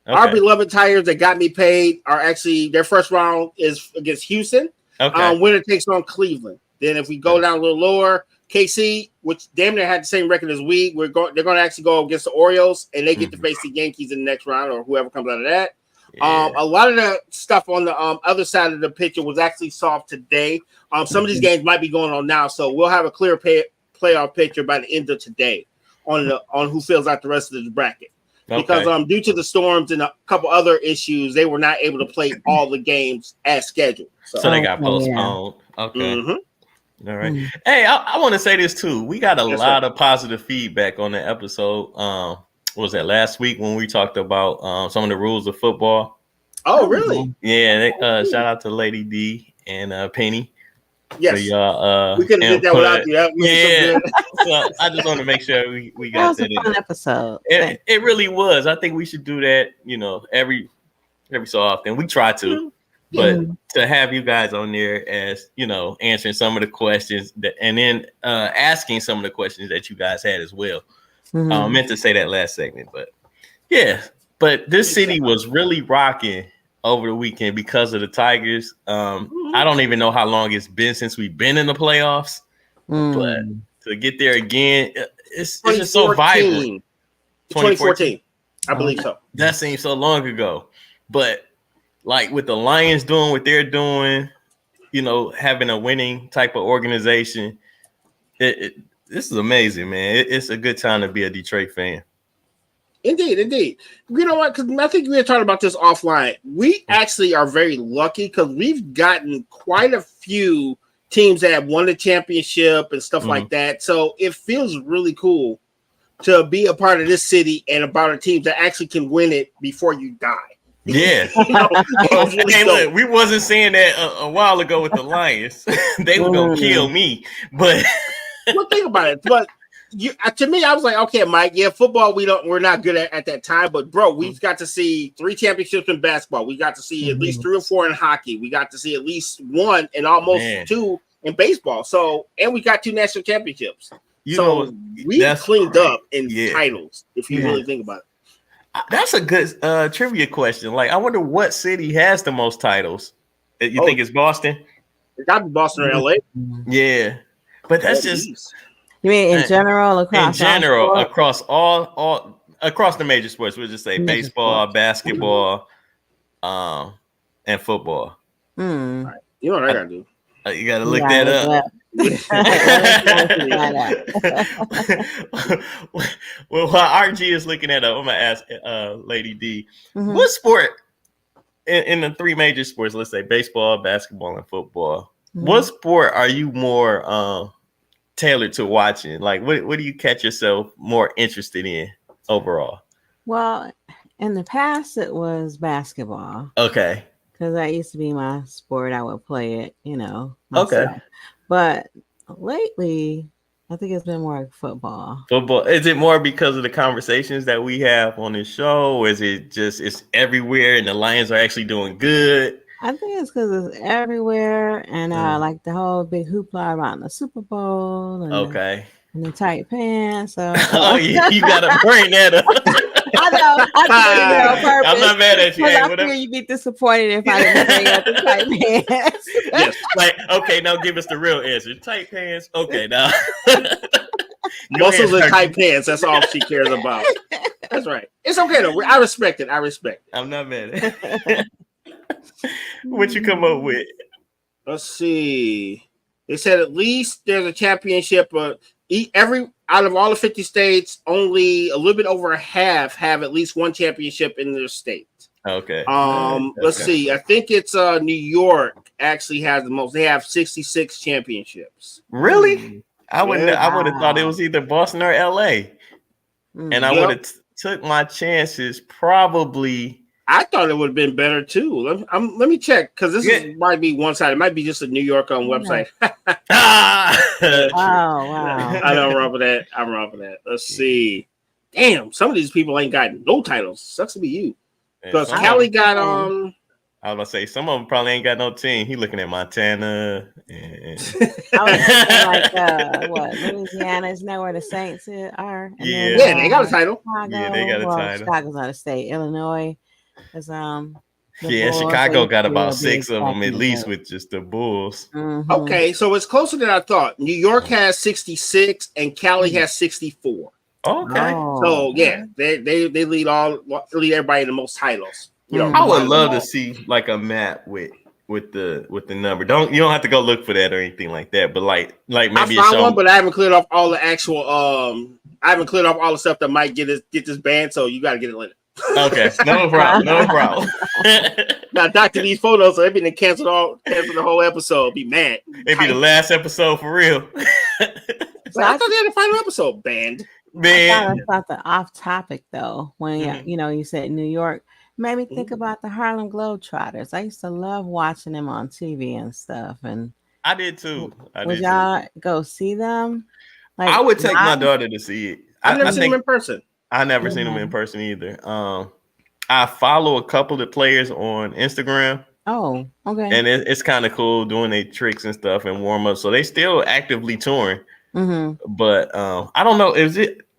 Okay. Our beloved Tigers that got me paid are actually, their first round is against Houston. Okay. Winner takes on Cleveland. Then if we go down a little lower, KC, which damn near had the same record as we, they're going to actually go against the Orioles, and they get to face the Yankees in the next round or whoever comes out of that. Yeah. A lot of the stuff on the other side of the picture was actually solved today. Some of these games might be going on now, so we'll have a clear playoff picture by the end of today on who fills out the rest of the bracket. Okay. Because due to the storms and a couple other issues, they were not able to play all the games as scheduled. So they got postponed. Yeah. Okay. Mm-hmm. All right. Hey, I want to say this too. We got a lot of positive feedback on the episode. What was that, last week when we talked about some of the rules of football? Oh, really? Yeah. Shout out to Lady D and Penny. Yes. We could have did that without you. So I just want to make sure we got that. That was a fun episode. It really was. I think we should do that, you know, every so often. We try to. But to have you guys on there as, you know, answering some of the questions and then asking some of the questions that you guys had as well. I meant to say that last segment, but yeah. But this city was really rocking over the weekend because of the Tigers. I don't even know how long it's been since we've been in the playoffs, but to get there again, it's just so vibrant. 2014, I believe so. That seems so long ago, but like with the Lions doing what they're doing, you know, having a winning type of organization, This is amazing, man. It's a good time to be a Detroit fan. Indeed. You know what? Because I think we were talking about this offline. We actually are very lucky because we've gotten quite a few teams that have won the championship and stuff like that. So it feels really cool to be a part of this city and about a team that actually can win it before you die. Yeah. Look, we wasn't saying that a while ago with the Lions. They were gonna kill me, but well, think about it. But to me, I was like, okay, Mike, yeah, football we're not good at that time, but bro, we've got to see 3 championships in basketball. We got to see at least 3 or 4 in hockey. We got to see at least 1 and almost 2 in baseball. So, and we got 2 national championships. So we cleaned up in titles, if you really think about it. That's a good trivia question. Like, I wonder what city has the most titles. You think it's Boston? It got to be Boston or LA. Yeah, but that's just. You mean in general across all across the major sports? We'll just say baseball, basketball, and football. Right. You know what I gotta do? You gotta look that up. Well, while RG is looking that up, I'm gonna ask Lady D, what sport in the 3 major sports? Let's say baseball, basketball, and football. What sport are you more tailored to watching? Like, what do you catch yourself more interested in overall? Well, in the past, it was basketball. Okay. Because that used to be my sport. I would play it, myself. Okay. But lately, I think it's been more like football. Football. Is it more because of the conversations that we have on this show? Or is it just it's everywhere and the Lions are actually doing good? I think it's because it's everywhere, and like the whole big hoopla around the Super Bowl, and and the tight pants. So, you gotta bring that up. I know. I on purpose. I'm not mad at you. I figure you'd be disappointed if I didn't bring up the tight pants. Yes. Like, okay, now give us the real answer. Tight pants. Okay, now. Muscles and tight pants. That's all she cares about. That's right. It's okay though. I respect it. I'm not mad at it. What you come up with? Let's see. They said at least there's a championship. Every out of all the 50 states, only a little bit over half have at least 1 championship in their state. Okay. Let's see. I think it's New York actually has the most. They have 66 championships. Really? I would have thought it was either Boston or LA, and I would have took my chances probably. I thought it would have been better too. Let me check because might be one side. It might be just a New York website. Oh wow! I'm wrong with that. Let's see. Damn, some of these people ain't got no titles. Sucks to be you. Because Cali got I was gonna say some of them probably ain't got no team. He looking at Montana. And... I was what Louisiana is now where the Saints are. Yeah, they got a title. Chicago, yeah, they got a title. Chicago's not a state. Illinois is Chicago got about 6 of them at least with just the Bulls. Okay, so it's closer than I thought. New York has 66 and Cali has 64. Okay. So yeah, they lead everybody in the most titles. I would love to see like a map with the number. You don't have to go look for that or anything like that. But like maybe I found one, but I haven't cleared off all the actual I haven't cleared off all the stuff that might get this banned. So you got to get it later. Okay, no problem. Now, doctor, these photos, so they've been cancel the whole episode. Be mad. It'd be the last episode for real. So I thought they had a final episode banned. Man, I thought the off topic though, when you said New York, made me think about the Harlem Globetrotters. I used to love watching them on TV and stuff, and I did too. Would y'all go see them? Like, I would take my daughter to see it. I've never seen them in person. I never seen them in person either. I follow a couple of players on Instagram. Oh, okay. And it's kind of cool doing their tricks and stuff and warm up. So they still actively touring. But I don't know.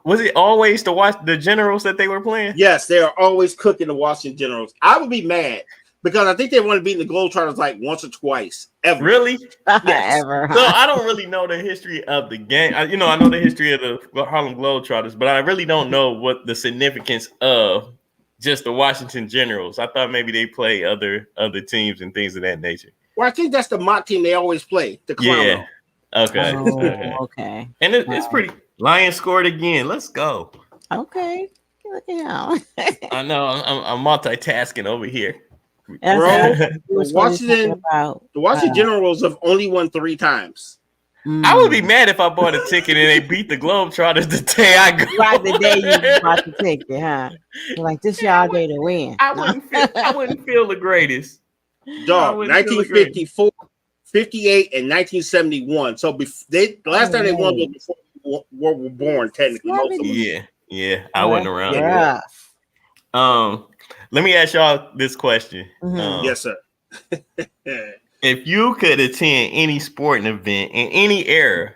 Was it always to watch the Generals that they were playing? Yes, they are always cooking the Washington Generals. I would be mad because I think they want to beat the Globetrotters like once or twice ever. Really? Yes. Ever. So I don't really know the history of the game. I know the history of the Harlem Globetrotters, but I really don't know what the significance of just the Washington Generals. I thought maybe they play other teams and things of that nature. Well, I think that's the mock team they always play. The Clown. Okay. Oh, Okay. okay. And it's pretty. Lions scored again. Let's go. Okay. Look at him. I know. I'm multitasking over here. That's Bro, what we were the supposed to be talking Washington, about. the Washington Generals have only won 3 times. I would be mad if I bought a ticket and they beat the Globetrotters the day I go. Right the day you bought the ticket, huh? You're like, this y'all day to win. I wouldn't feel the greatest. Dog, 1954, 58, and 1971. So the last time they won was before we were born, technically. Most of them. Yeah. I wasn't around. Yeah. Let me ask y'all this question. Yes, sir. If you could attend any sporting event in any era,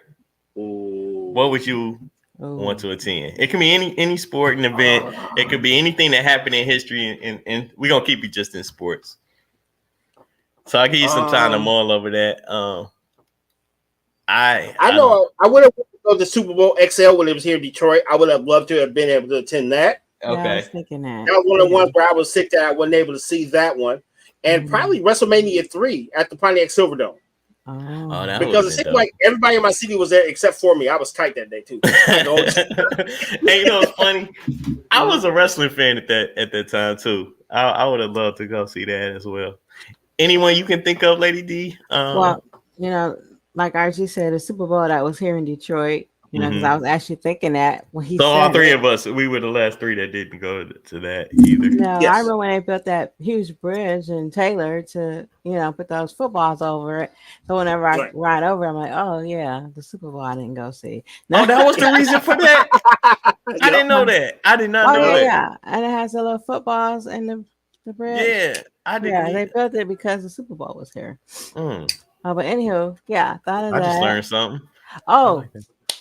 what would you want to attend? It can be any sporting event. It could be anything that happened in history, and we're gonna keep it just in sports. So I'll give you some time to mull over that. I know I would have go to the Super Bowl XL when it was here in Detroit. I would have loved to have been able to attend that. Okay. Yeah, I was thinking that. That was one of the ones where I was sick that I wasn't able to see that one. And probably WrestleMania 3 at the Pontiac Silverdome. Oh, because it seemed like everybody in my city was there except for me. I was tight that day too. And you know, it's funny. I was a wrestling fan at that time too. I would have loved to go see that as well. Anyone you can think of, Lady D? Well, you know, like RG said, the Super Bowl that was here in Detroit. You know, because I was actually thinking that when he. So all three of us, we were the last 3 that didn't go to that either. No, yes. I remember when they built that huge bridge in Taylor to, put those footballs over it. So whenever I ride over, I'm like, oh yeah, the Super Bowl I didn't go see. No, that was the reason for that. I didn't know that. I did not know that. Yeah, and it has the little footballs and the bridge. Yeah, I did. Yeah, they built it because the Super Bowl was here. But anywho, yeah, thought of that. I just learned something. Oh.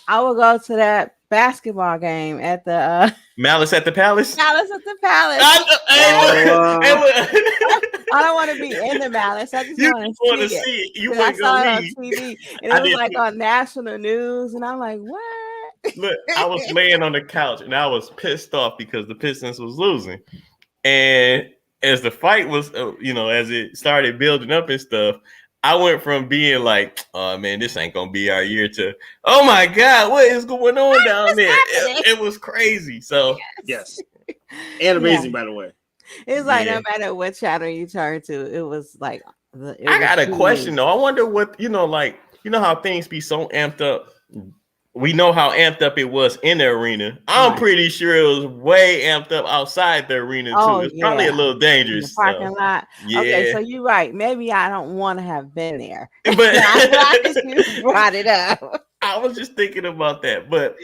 I will go to that basketball game at the Malice at the Palace. Malice at the Palace. I don't want to be in the Malice. I just want to see it. You I saw it on TV, and it was like on national news, and I'm like, what? Look, I was laying on the couch, and I was pissed off because the Pistons was losing, and as the fight was, as it started building up and stuff. I went from being like, oh man, this ain't gonna be our year to, oh my God, what is going on down there? It was crazy. So yes. And amazing, by the way. It's like no matter what channel you turn to, it was like I got a question though. I wonder what, how things be so amped up. We know how amped up it was in the arena. I'm pretty sure it was way amped up outside the arena too. It's probably a little dangerous. The parking lot. Yeah. Okay, so you're right. Maybe I don't want to have been there. But you brought it up. I was just thinking about that. But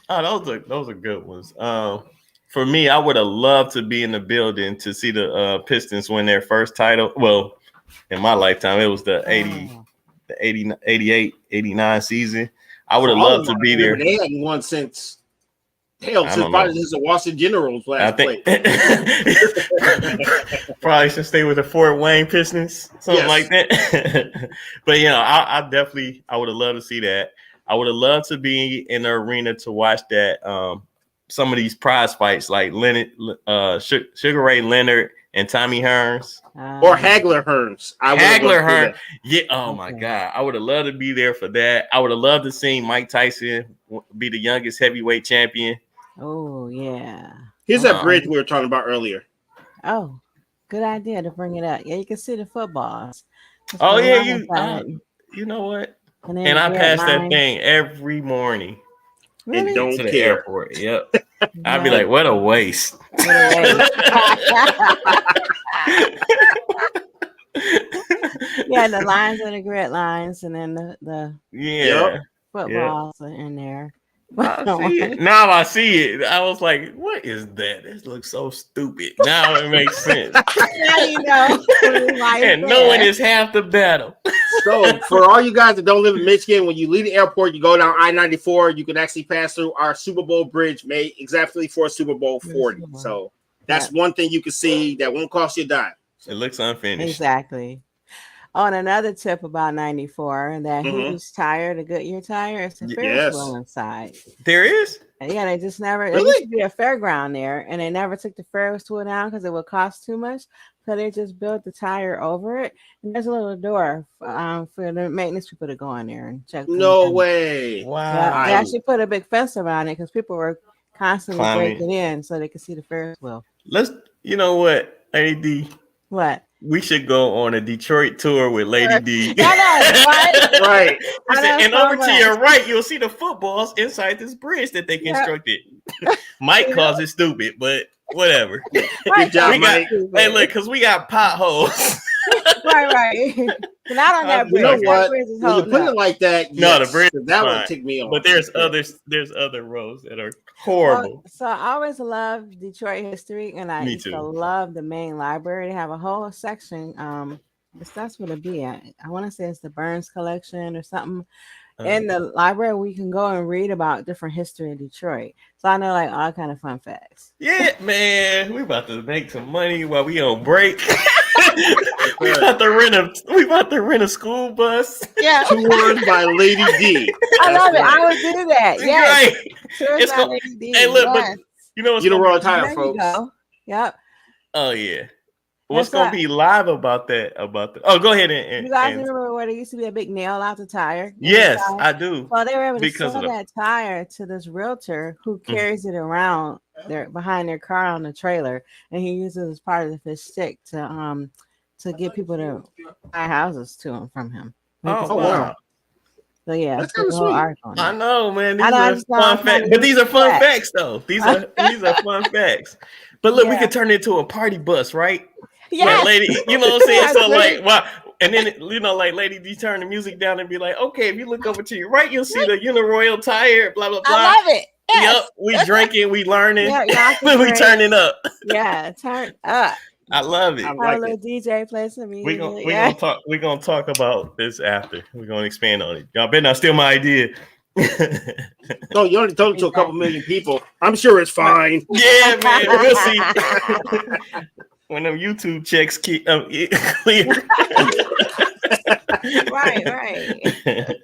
those are good ones. For me, I would have loved to be in the building to see the Pistons win their first title. Well, in my lifetime, it was the 88, 89 season. I would have loved to be there. They hadn't won since the Washington Generals last play. Probably should stay with the Fort Wayne Pistons, something like that. But I would have loved to see that. I would have loved to be in the arena to watch that. Some of these prize fights like Sugar Ray Leonard and Tommy Hearns. Or Hagler Hearns. Hearns. Yeah. Oh my God. I would have loved to be there for that. I would have loved to see Mike Tyson be the youngest heavyweight champion. Oh yeah. Here's that bridge we were talking about earlier. Oh, good idea to bring it up. Yeah, you can see the footballs. Oh yeah, you know what? And I pass that thing every morning. Really? And don't to the care. Airport. Yep. I'd be like, what a waste. Yeah, the lines are the grid lines, and then the footballs are in there. I see it. Now I see it. I was like, what is that? This looks so stupid. Now it makes sense. Now you know. And knowing is half the battle. So for all you guys that don't live in Michigan, when you leave the airport, you go down I-94, you can actually pass through our Super Bowl bridge made exactly for Super Bowl 40. So that's one thing you can see that won't cost you a dime. It looks unfinished. Exactly. On another tip about 94, that Mhm. huge tire, the Goodyear tire, it's a Ferris Yes. wheel inside. There is. And yeah, they just never. There Really? used to be a fairground there, and they never took the Ferris wheel down because it would cost too much. So they just built the tire over it. And there's a little door for the maintenance people to go in there and check. No things. way. Yeah, Wow. they actually put a big fence around it because people were constantly Climbing. breaking in so they could see the Ferris wheel. Let's. You know what, AD? What? We should go on a Detroit tour with Lady D. I know, right? Right. I know And so over much. to your right, you'll see the footballs inside this bridge that they Yeah. constructed. Mike calls it stupid, but whatever. Right, job, We got- Mike. Hey, look, because we got potholes. right. Not on that You bridge. know That what? bridge is When you holding put it up. like that, No, the yes, bridge 'cause is that fine. would tick me off. But there's Yeah. other roads that are horrible. So I always loved Detroit history, and I Me used to too. love the main library. They have a whole section. That's what it be at. I want to say it's the Burns collection or something. In the library, we can go and read about different history in Detroit. So I know like all kind of fun facts. Yeah, man, we about to make some money while we on break. we about to rent a school bus. Yeah, Tours by Lady D. I love it. That's I would do that. Yeah, Right. It's gonna- Hey, look, but you know what's You the gonna wrong be- tire, there you folks. go. Yep. Oh yeah. What's That's gonna be live about that? Oh, go ahead and You guys and- remember where there used to be a big nail out the tire? Yes, Inside? I do. Well, they were able to Because sell of the- that tire to this realtor who Mm. carries it around there behind their car on the trailer, and he uses it as part of his stick to get people to buy houses to him from him. Oh, wow. So yeah, That's it's a kinda whole sweet. article on I it. know, man. I These know, are it's not fun kinda facts, but these are fun facts. facts, though. These are fun facts. But look, we Yeah. could turn it into a party bus, right? Yes. Like, lady, you know what I'm saying? Yes, So lady. like, wow. And then like Lady D turn the music down and be like, okay, if you look over to your right, you'll see the Uniroyal tire, blah blah blah. I love it. Yes. Yep, we drinking, we learning, Yeah, y'all can we drink. turning up. Yeah, turn up. I love it. I Have like a little it. DJ play some music. We're gonna talk about this after. We're gonna expand on it. Y'all better not steal my idea. No, you only told it to a couple million people. I'm sure it's fine. Yeah, man. We'll see when them YouTube checks clear. right.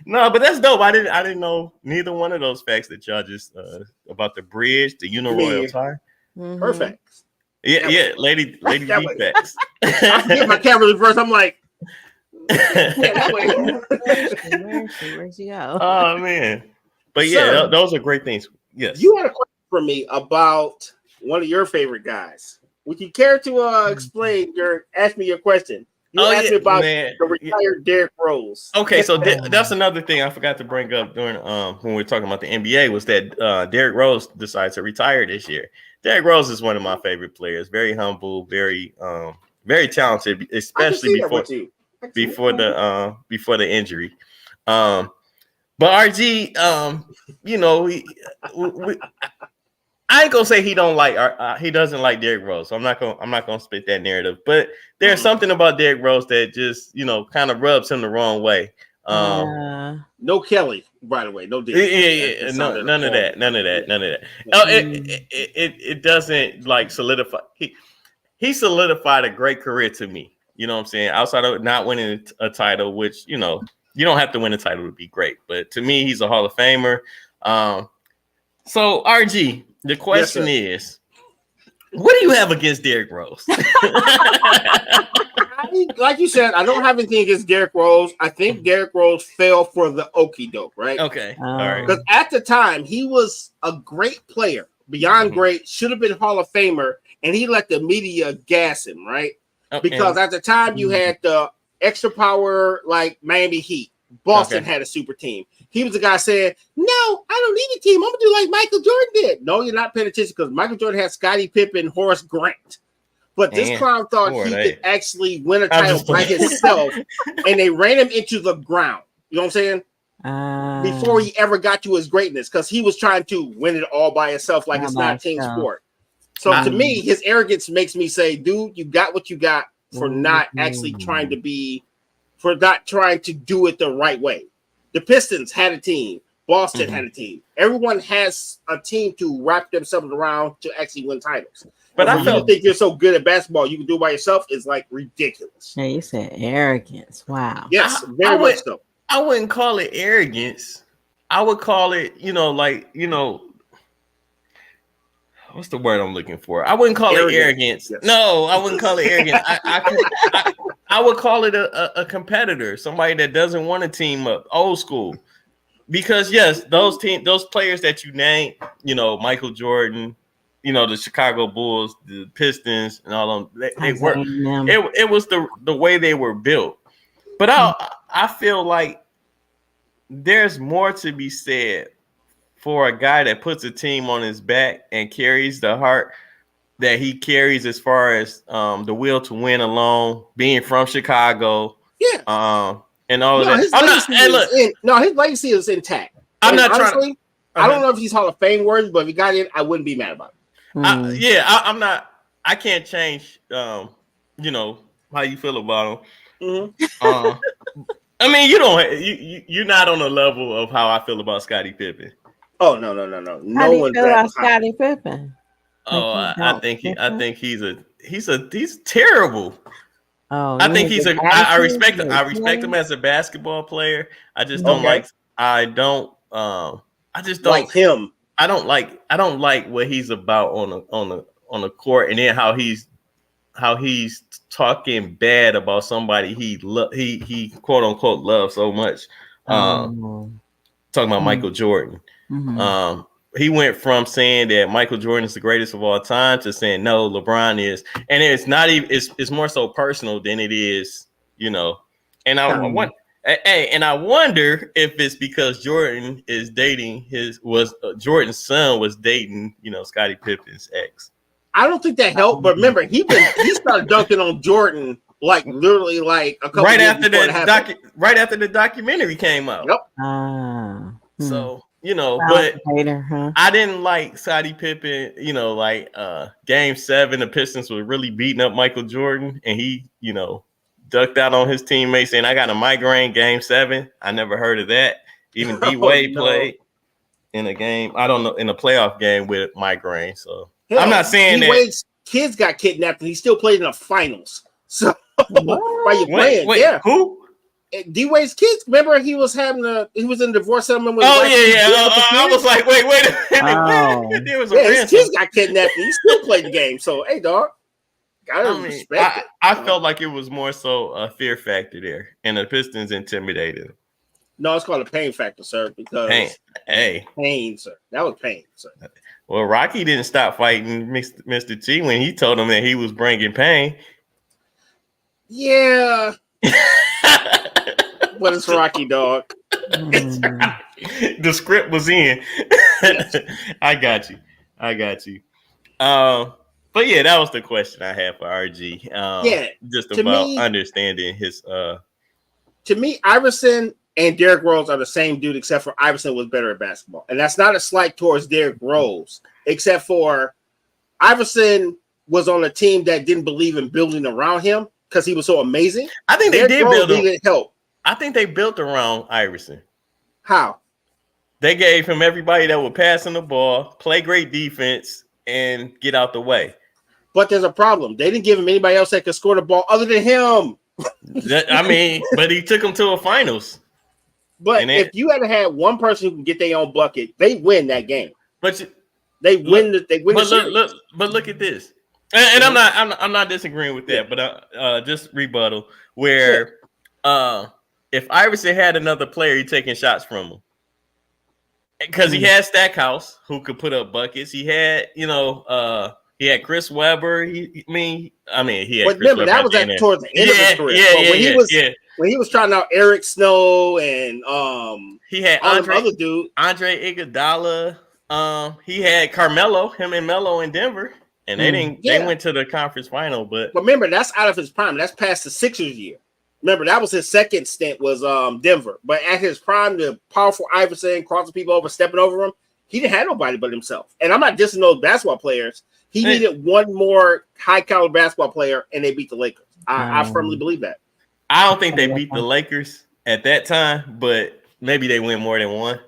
No, but that's dope. I didn't know neither one of those facts that y'all just about the bridge, the Uniroyal Yeah. tire. Mhm. Perfect. Yeah, Lady that D way. facts. I get my camera reversed. I'm like, yeah, that way. Where'd she go? Oh man. But yeah, Sir. those are great things. Yes. You had a question for me about one of your favorite guys. Would you care to ask me your question? You asked me about man. the retired Derrick Rose. Okay, so that's another thing I forgot to bring up during when we were talking about the NBA was that Derrick Rose decided to retire this year. Derrick Rose is one of my favorite players. Very humble, very talented, especially before the injury. But RG, you know, I ain't gonna say he doesn't like Derrick Rose. So I'm not gonna spit that narrative. But there's something about Derrick Rose that just kind of rubs him the wrong way. No Kelly, by the way. No Derrick. Yeah. No, none of that. Oh, it doesn't like solidify. He solidified a great career to me. You know what I'm saying? Outside of not winning a title, which you don't have to win a title to be great. But to me, he's a Hall of Famer. So RG, the question is, what do you have against Derrick Rose? Like you said, I don't have anything against Derrick Rose. I think Derrick Rose fell for the okie doke, right? Okay. All right. Because at the time, he was a great player, beyond great, should have been Hall of Famer, and he let the media gas him, right? Okay. Because at the time, you had the extra power, like Miami Heat. Boston had a super team. He was the guy saying, no, I don't need a team. I'm going to do like Michael Jordan did. No, you're not paying attention because Michael Jordan had Scottie Pippen, Horace Grant. But this clown thought he could actually win a title by himself, and they ran him into the ground. You know what I'm saying? Before he ever got to his greatness, because he was trying to win it all by himself, like it's not a team sport. So to me, his arrogance makes me say, dude, you got what you got for not actually trying to do it the right way. The Pistons had a team. Boston had a team. Everyone has a team to wrap themselves around to actually win titles. But I felt, you think you're so good at basketball, you can do it by yourself. Is like ridiculous. Yeah, you said arrogance. Wow. Yes, very much so. I wouldn't call it arrogance. I would call it, what's the word I'm looking for? I wouldn't call it arrogance. Yes. No, I wouldn't call it arrogance. I would call it a competitor, somebody that doesn't want to team up, old school. Because yes, those players that you named, Michael Jordan, the Chicago Bulls, the Pistons, and all of them, they were. It was the way they were built. But I feel like there's more to be said for a guy that puts a team on his back and carries the heart that he carries, as far as the will to win alone, being from Chicago, and all of that. His legacy is intact. I'm not honestly, I don't know if he's Hall of Fame worthy, but if he got in, I wouldn't be mad about it. I'm not. I can't change. How you feel about him. Mm-hmm. I mean, you're not on the level of how I feel about Scottie Pippen. Oh no. How do you feel about Scottie Pippen? Oh, I think he's terrible. Oh, I think I respect him as a basketball player. I just don't like. I just don't like him. I don't like what he's about on the court, and then how he's talking bad about somebody he quote unquote loves so much. Talking about Michael Jordan. Mm-hmm. He went from saying that Michael Jordan is the greatest of all time to saying no, LeBron is, and it's not even. It's more so personal than it is, And I wonder if it's because Jordan is dating Jordan's son was dating, Scottie Pippen's ex. I don't think that helped, but remember he started dunking on Jordan like literally like a couple right after the documentary came out. Yep. So but I didn't like Scottie Pippen. Game 7, the Pistons were really beating up Michael Jordan, and he ducked out on his teammates saying, "I got a migraine." Game 7, I never heard of that. Even D Wade played in a game. I don't know, in a playoff game with migraine. So I'm not saying that Wade's kids got kidnapped and he still played in the finals. So why you playing? Wait, yeah, who? D Wade's kids. Remember, he was in a divorce settlement with. I was like, wait a minute. There was his kids got kidnapped and he still played the game. So hey, dog. I felt like it was more so a fear factor there, and the Pistons intimidated. No, it's called a pain factor, sir. Because pain, sir. That was pain, sir. Well, Rocky didn't stop fighting Mr. T when he told him that he was bringing pain. Yeah. But it's Rocky, dog. The script was in. I got you. But yeah, that was the question I had for RG. Just about understanding his. To me, Iverson and Derrick Rose are the same dude, except for Iverson was better at basketball, and that's not a slight towards Derrick Rose. Except for Iverson was on a team that didn't believe in building around him because he was so amazing. I think they did build him. Help. I think they built around Iverson. How? They gave him everybody that would pass him the ball, play great defense, and get out the way. But there's a problem. They didn't give him anybody else that could score the ball other than him. But he took them to a finals. But if you had one person who can get their own bucket, they win that game. But they win the series. But look at this. And I'm not disagreeing with that, but just rebuttal where if Iverson had another player, he's taking shots from him. Because he had Stackhouse who could put up buckets. He had, he had Chris Webber. He had. But remember, that was towards the end of his career. When he was trying out Eric Snow and he had other dude, Andre Iguodala. He had Carmelo, him and Melo in Denver, and they didn't. They went to the conference final, but remember that's out of his prime. That's past the Sixers year. Remember that was his second stint was Denver, but at his prime, the powerful Iverson crossing people over, stepping over him, he didn't have nobody but himself. And I'm not dissing those basketball players. He needed one more high caliber basketball player, and they beat the Lakers. I firmly believe that. I don't think they beat the Lakers at that time, but maybe they win more than one.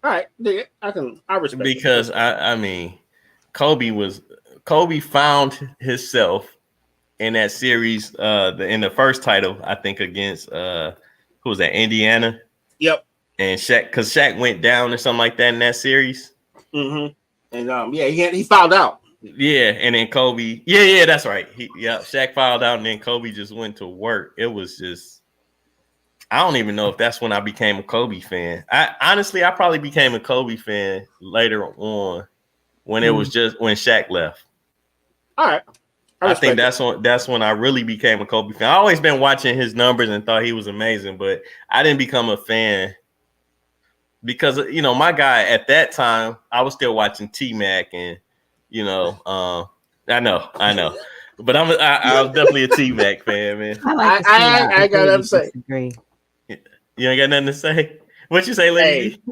All right, I respect because I mean, Kobe found himself in that series, in the first title, I think against who was that, Indiana? Yep. And Shaq went down or something like that in that series. Mm-hmm. And he fouled out. Yeah, and then Kobe. Yeah, that's right. Shaq fouled out, and then Kobe just went to work. It was just, I don't even know if that's when I became a Kobe fan. I probably became a Kobe fan later on when it was just when Shaq left. All right. I think that's when I really became a Kobe fan. I always been watching his numbers and thought he was amazing, but I didn't become a fan because my guy at that time, I was still watching T-Mac and I know. But I was definitely a T-Mac fan, man. I gotta say. You ain't got nothing to say? What you say, lady?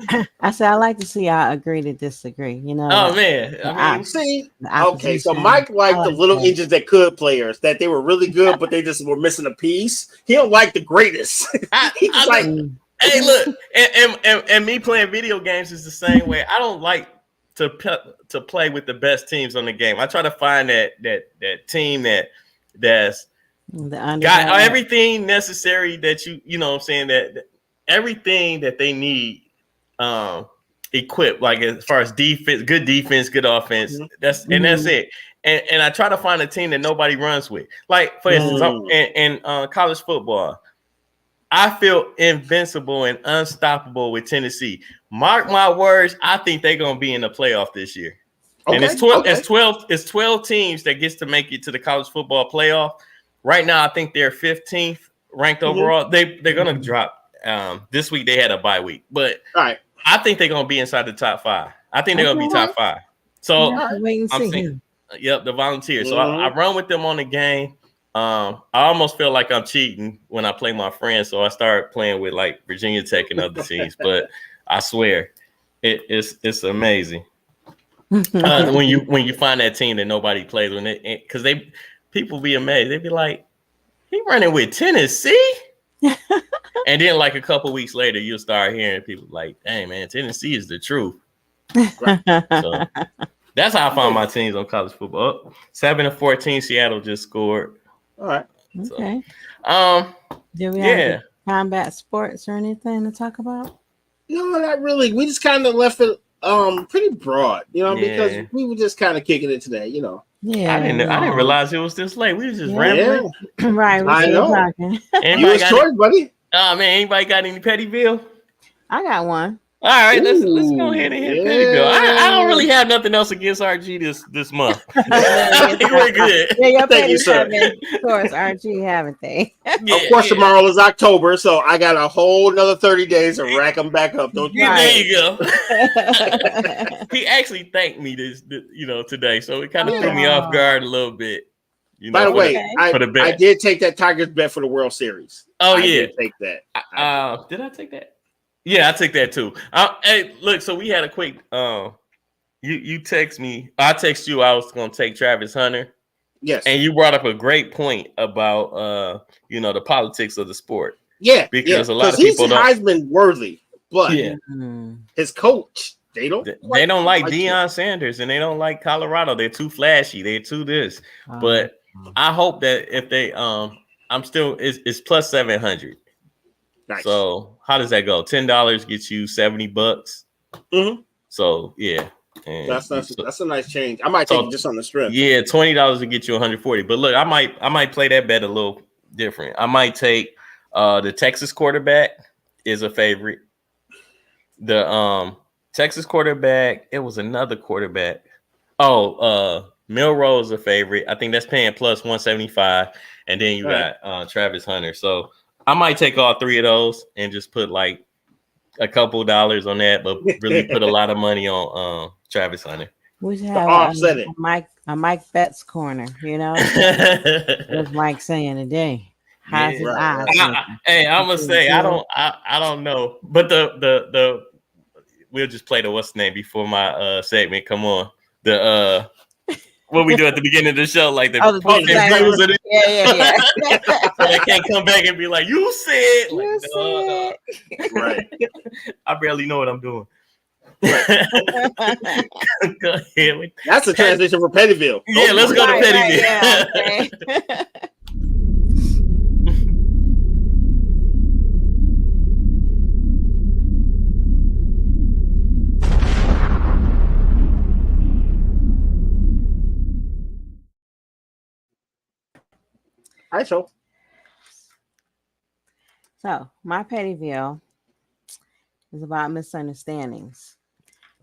I said I like to see y'all agree to disagree. Oh man, I mean, okay. So Mike liked the little engines that could players that they were really good, but they just were missing a piece. He don't like the greatest. He's like, hey, look, and me playing video games is the same way. I don't like to play with the best teams on the game. I try to find that team that's got everything necessary that you know what I'm saying, that everything that they need equipped, like as far as defense, good offense. That's it. And I try to find a team that nobody runs with. Like for instance, in college football, I feel invincible and unstoppable with Tennessee. Mark my words, I think they're gonna be in the playoff this year. Okay, and it's 12 teams that gets to make it to the college football playoff. Right now, I think they're 15th ranked overall. They're gonna drop. This week they had a bye week, but I think they're gonna be inside the top 5. I think they're gonna be top 5. So I'm saying, the Volunteers. So I run with them on the game. I almost feel like I'm cheating when I play my friends, so I start playing with like Virginia Tech and other teams. But I swear, it's amazing when you find that team that nobody plays with, because people be amazed. They be like, he running with Tennessee. And then like a couple weeks later, you'll start hearing people like, "Hey man, Tennessee is the truth." Right. So that's how I found my teams on college football. 7-14, Seattle just scored. All right. Okay. So, do we have combat sports or anything to talk about? No, not really. We just kind of left it pretty broad, because we were just kind of kicking it today, Yeah, I didn't realize it was this late. We was just rambling. Yeah. Right. I know. You was short, buddy. Oh man, anybody got any petty bill? I got one. All right, let's go ahead and hit petty bill. I don't really have nothing else against RG this month. I think we're good. Yeah, your Thank you, sir. Of course, RG haven't they? Of course, tomorrow is October, so I got a whole another 30 days to rack them back up. Don't you? There you go. He actually thanked me today, so it kind of threw me off guard a little bit. By the way, I did take that Tigers bet for the World Series. Oh, I yeah. did take that. Did I take that? Yeah, I took that too. Hey, look, so we had a quick you text me. I text you I was gonna take Travis Hunter. Yes. And you brought up a great point about the politics of the sport. Yeah. Because a lot of people don't. Heisman worthy, but his coach, they don't like Deion Sanders, and they don't like Colorado. They're too flashy. They're too this. But I hope that if they it's plus 700. Nice. So how does that go? $10 gets you $70. Mm-hmm. So yeah, that's a nice change. I might take it just on the strip. Yeah, $20 to get you 140. But look, I might play that bet a little different. I might take the Texas quarterback is a favorite. The Texas quarterback, it was another quarterback. Milroe is a favorite. I think that's paying plus 175. And then you got Travis Hunter. So I might take all 3 of those and just put like a couple dollars on that, but really put a lot of money on Travis Hunter. We should have a Mike Betts corner, What's Mike saying today? How's his eyes? Hey, I'm gonna say I don't know, but the we'll just play the what's the name before my segment. Come on, the what we do at the beginning of the show, like the yeah. So they can't come back and be like, "You said," like, right? I barely know what I'm doing. Go ahead. That's the transition for Pettyville. Yeah, let's go to Pettyville. Yeah, okay. All right, so my Pettyville is about misunderstandings.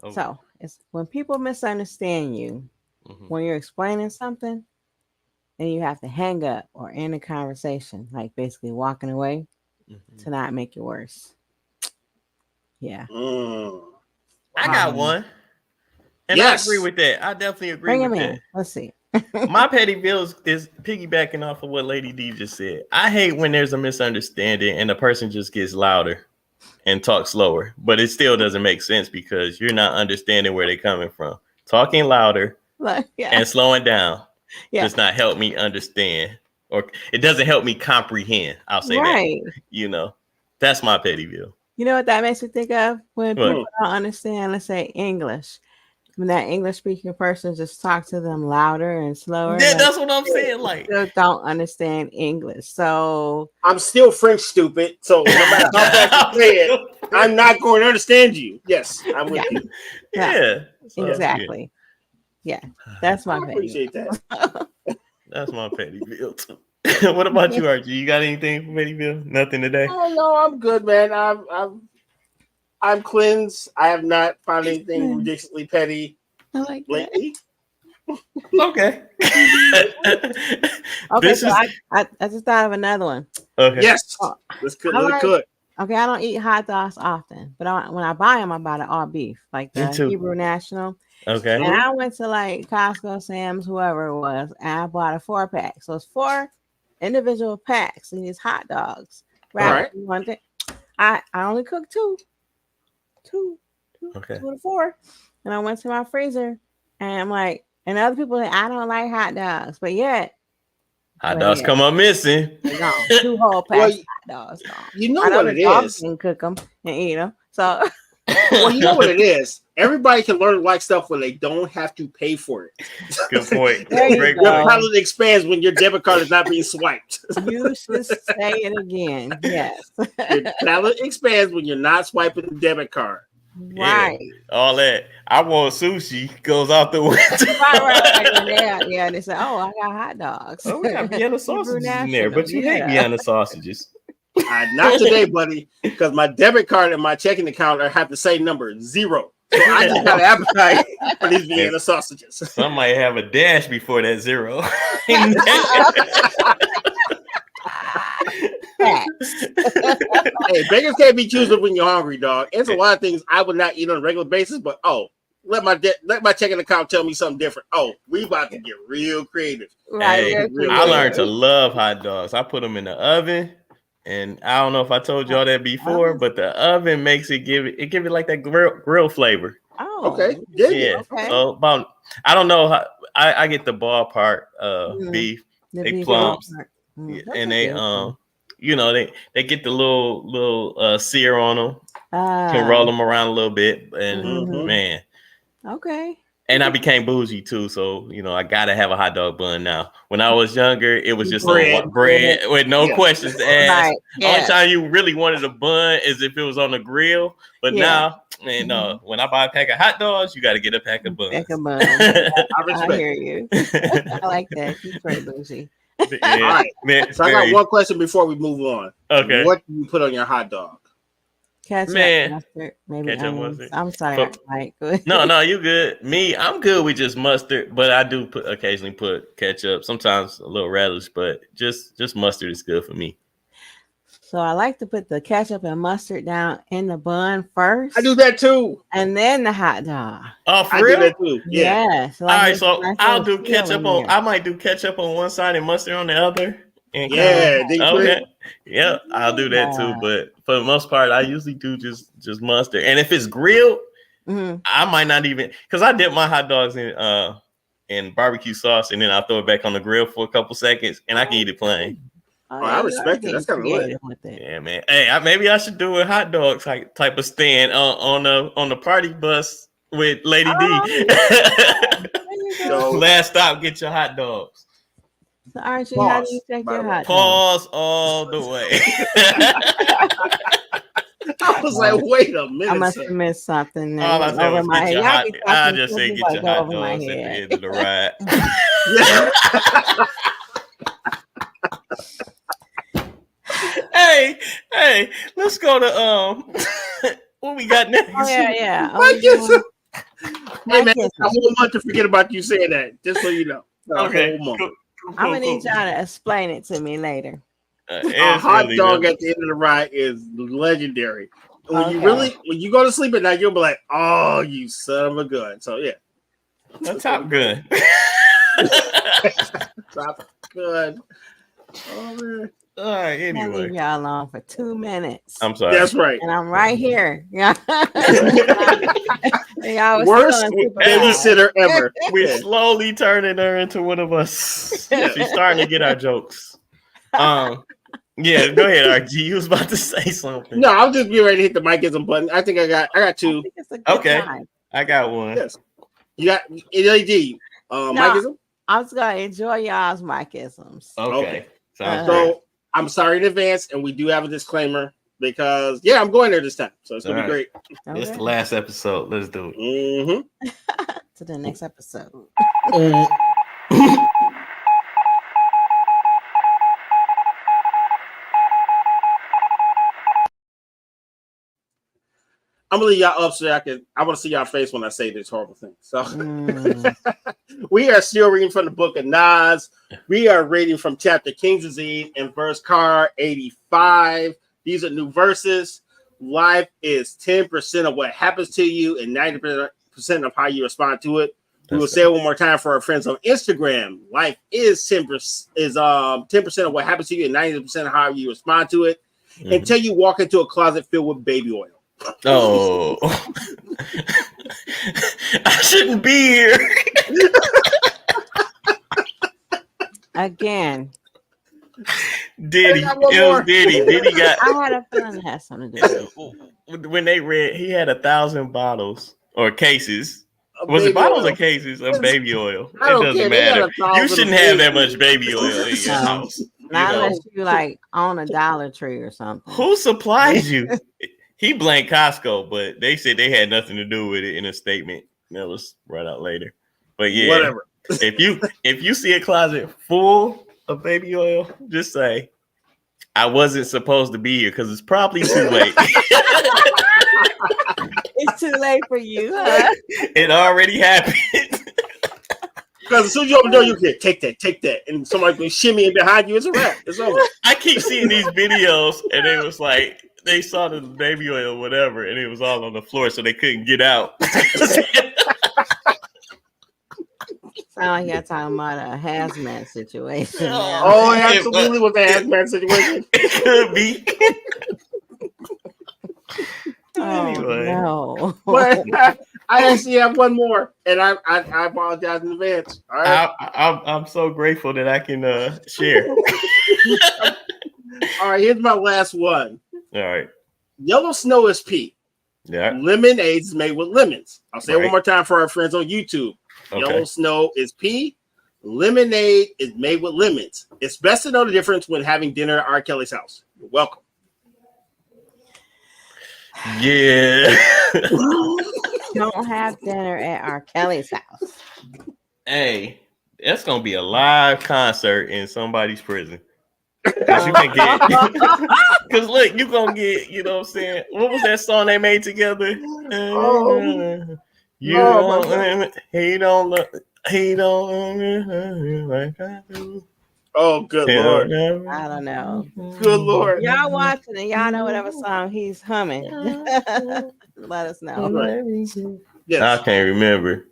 Oh. So it's when people misunderstand you when you're explaining something, and you have to hang up or end a conversation, like basically walking away to not make it worse. Yeah. I got one. And yes. I agree with that. I definitely agree Bring with him that. in. Let's see. My Pettyville is piggybacking off of what Lady D just said. I hate when there's a misunderstanding and the person just gets louder and talks slower, but it still doesn't make sense because you're not understanding where they're coming from. Talking louder and slowing down does not help me understand, or it doesn't help me comprehend. I'll say that. You know, that's my Pettyville. You know what that makes me think of? When people don't understand, let's say English. When that English speaking person just talk to them louder and slower. Yeah, that's what I'm saying. Like, they don't understand English. So I'm still French stupid. So no matter how fast you say it, I'm not going to understand you. Yes, I'm with you. Yeah, exactly. Yeah, that's my I appreciate that. That's my Pettyville too. What about you, Archie? You got anything for Pettyville? Nothing today? Oh no, I'm good, man. I'm cleansed. I have not found anything ridiculously petty lately. Okay. Okay, so I just thought of another one. Okay. Yes. Let's cook. Okay, I don't eat hot dogs often, but when I buy them, I buy the all beef, like the Hebrew National. Okay. And I went to like Costco, Sam's, whoever it was, and I bought a 4-pack. So it's 4 individual packs of these hot dogs. Right. One thing. I only cooked two to 4. And I went to my freezer and I'm like, and other people say I don't like hot dogs, but yet hot dogs come up missing. Gone. 2 whole packs of hot dogs gone. You know what it is. Can cook them and eat them. So well, you know what it is. Everybody can learn to like stuff when they don't have to pay for it. Good point. Your palate expands when your debit card is not being swiped. You should say it again. Yes. Your palate expands when you're not swiping the debit card. Right. Yeah, all that. I want sushi goes out the window. Right. Yeah. They say, oh, I got hot dogs. Oh, we got Vienna sausages in there, but you hate Vienna sausages. Not today, buddy, because my debit card and my checking account have the same number, 0. So I just got an appetite for these Vienna sausages. Some might have a dash before that 0. Hey, beggars can't be choosers when you're hungry, dog. It's a lot of things I would not eat on a regular basis, but let my checking account tell me something different. We about to get real creative. Hey, I learned to love hot dogs. I put them in the oven. And I don't know if I told y'all that before, but the oven makes it give it like that grill flavor. Oh, okay. Yeah. Okay. So I don't know how I get the ballpark beef, they plumps, and they they get the little sear on them. Can roll them around a little bit, and man. Okay. And I became bougie too, so I gotta have a hot dog bun now. When I was younger, it was just bread with no questions to ask. Right. Only time you really wanted a bun is if it was on the grill. But now, man, when I buy a pack of hot dogs, you got to get a pack of buns. I hear you. I like that. He's very bougie. All right, man. So I got one question before we move on. Okay. What do you put on your hot dog? Ketchup, mustard, maybe ketchup, mustard. I'm sorry, Mike. No, you good. I'm good with just mustard, but I do occasionally put ketchup. Sometimes a little relish, but just mustard is good for me. So I like to put the ketchup and mustard down in the bun first. I do that too, and then the hot dog. Oh, for real? I do that too. Yeah. All right, so I'll do ketchup on. I might do ketchup on one side and mustard on the other. Okay. Yeah, I'll do that too. But for the most part, I usually do just mustard. And if it's grilled, I might not even, because I dip my hot dogs in barbecue sauce and then I'll throw it back on the grill for a couple seconds and I can eat it plain. I respect it. That's kind of lit. With it. Yeah, man. Hey, maybe I should do a hot dog type of stand on the party bus with Lady D. So, last stop, get your hot dogs. So Archie, how do you check your hot dogs? Pause all the way. I was like, wait a minute. I must have missed something. All I said was get your hot. I just say get your hot over my dogs at the head. end of the ride. Hey, let's go to what we got next? Oh yeah. Hey man, I won't want to forget about you saying that. Just so you know. Okay. I'm gonna need y'all to explain it to me later. A hot dog at the end of the ride is legendary. When you go to sleep at night, you'll be like, "Oh, you son of a gun!" So yeah, a Top Gun. Top Gun. Oh man. All right. I'll Anyway, leave y'all alone for 2 minutes. I'm sorry. That's right. And I'm right here. Yeah. Worst babysitter ever. We're slowly turning her into one of us. She's starting to get our jokes. Yeah, go ahead, RG. You was about to say something. No, I'll just be ready to hit the Mikeism button. I think I got two. Okay, I got one. Yes, you got LED. Mikeism. I was gonna enjoy y'all's Mikeisms. Okay. So I'm sorry in advance, and we do have a disclaimer because I'm going there this time, so it's gonna be great. Okay. It's the last episode. Let's do it. Mm-hmm. To the next episode. I'm gonna leave y'all up so I want to see y'all face when I say this horrible thing. So we are still reading from the book of Nas. We are reading from chapter King's Disease and verse car 85. These are new verses. Life is 10% of what happens to you and 90% of how you respond to it. We will say it one more time for our friends on Instagram. Life is 10% of what happens to you and 90% of how you respond to it until you walk into a closet filled with baby oil. Oh, I shouldn't be here. Again. Diddy. It was Diddy. Diddy got. I had a feeling it had something to do with it. When they read, he had 1,000 bottles or cases. Was it bottles or cases of baby oil? It doesn't matter. You shouldn't have that much baby oil in your house. Not unless you own a Dollar Tree or something. Who supplies you? He blamed Costco, but they said they had nothing to do with it in a statement that was brought out later. But yeah, whatever. if you see a closet full of baby oil, just say, I wasn't supposed to be here because it's probably too late. It's too late for you, huh? It already happened. Because as soon as you open the door, you can take that, and somebody can shimmy in behind you. It's a wrap. It's over. I keep seeing these videos, and it was like they saw the baby oil, or whatever, and it was all on the floor, so they couldn't get out. Sound like you're talking about a hazmat situation. Oh, it absolutely was a hazmat situation. It could be. Anyway. No. But I actually have one more, and I apologize in advance. All right. I'm so grateful that I can share. All right, here's my last one. All right. Yellow snow is pea. Yeah. Lemonade is made with lemons. I'll say it one more time for our friends on YouTube. Okay. Yellow snow is pea. Lemonade is made with lemons. It's best to know the difference when having dinner at R. Kelly's house. You're welcome. Yeah. Don't have dinner at R. Kelly's house. Hey, that's gonna be a live concert in somebody's prison. Cause you can get, cause look, you gonna get, you know what I'm saying? What was that song they made together? He don't like I do. Oh, good Lord. I don't know. Good Lord. Y'all watching and y'all know whatever song he's humming. Let us know. Yes. I can't remember.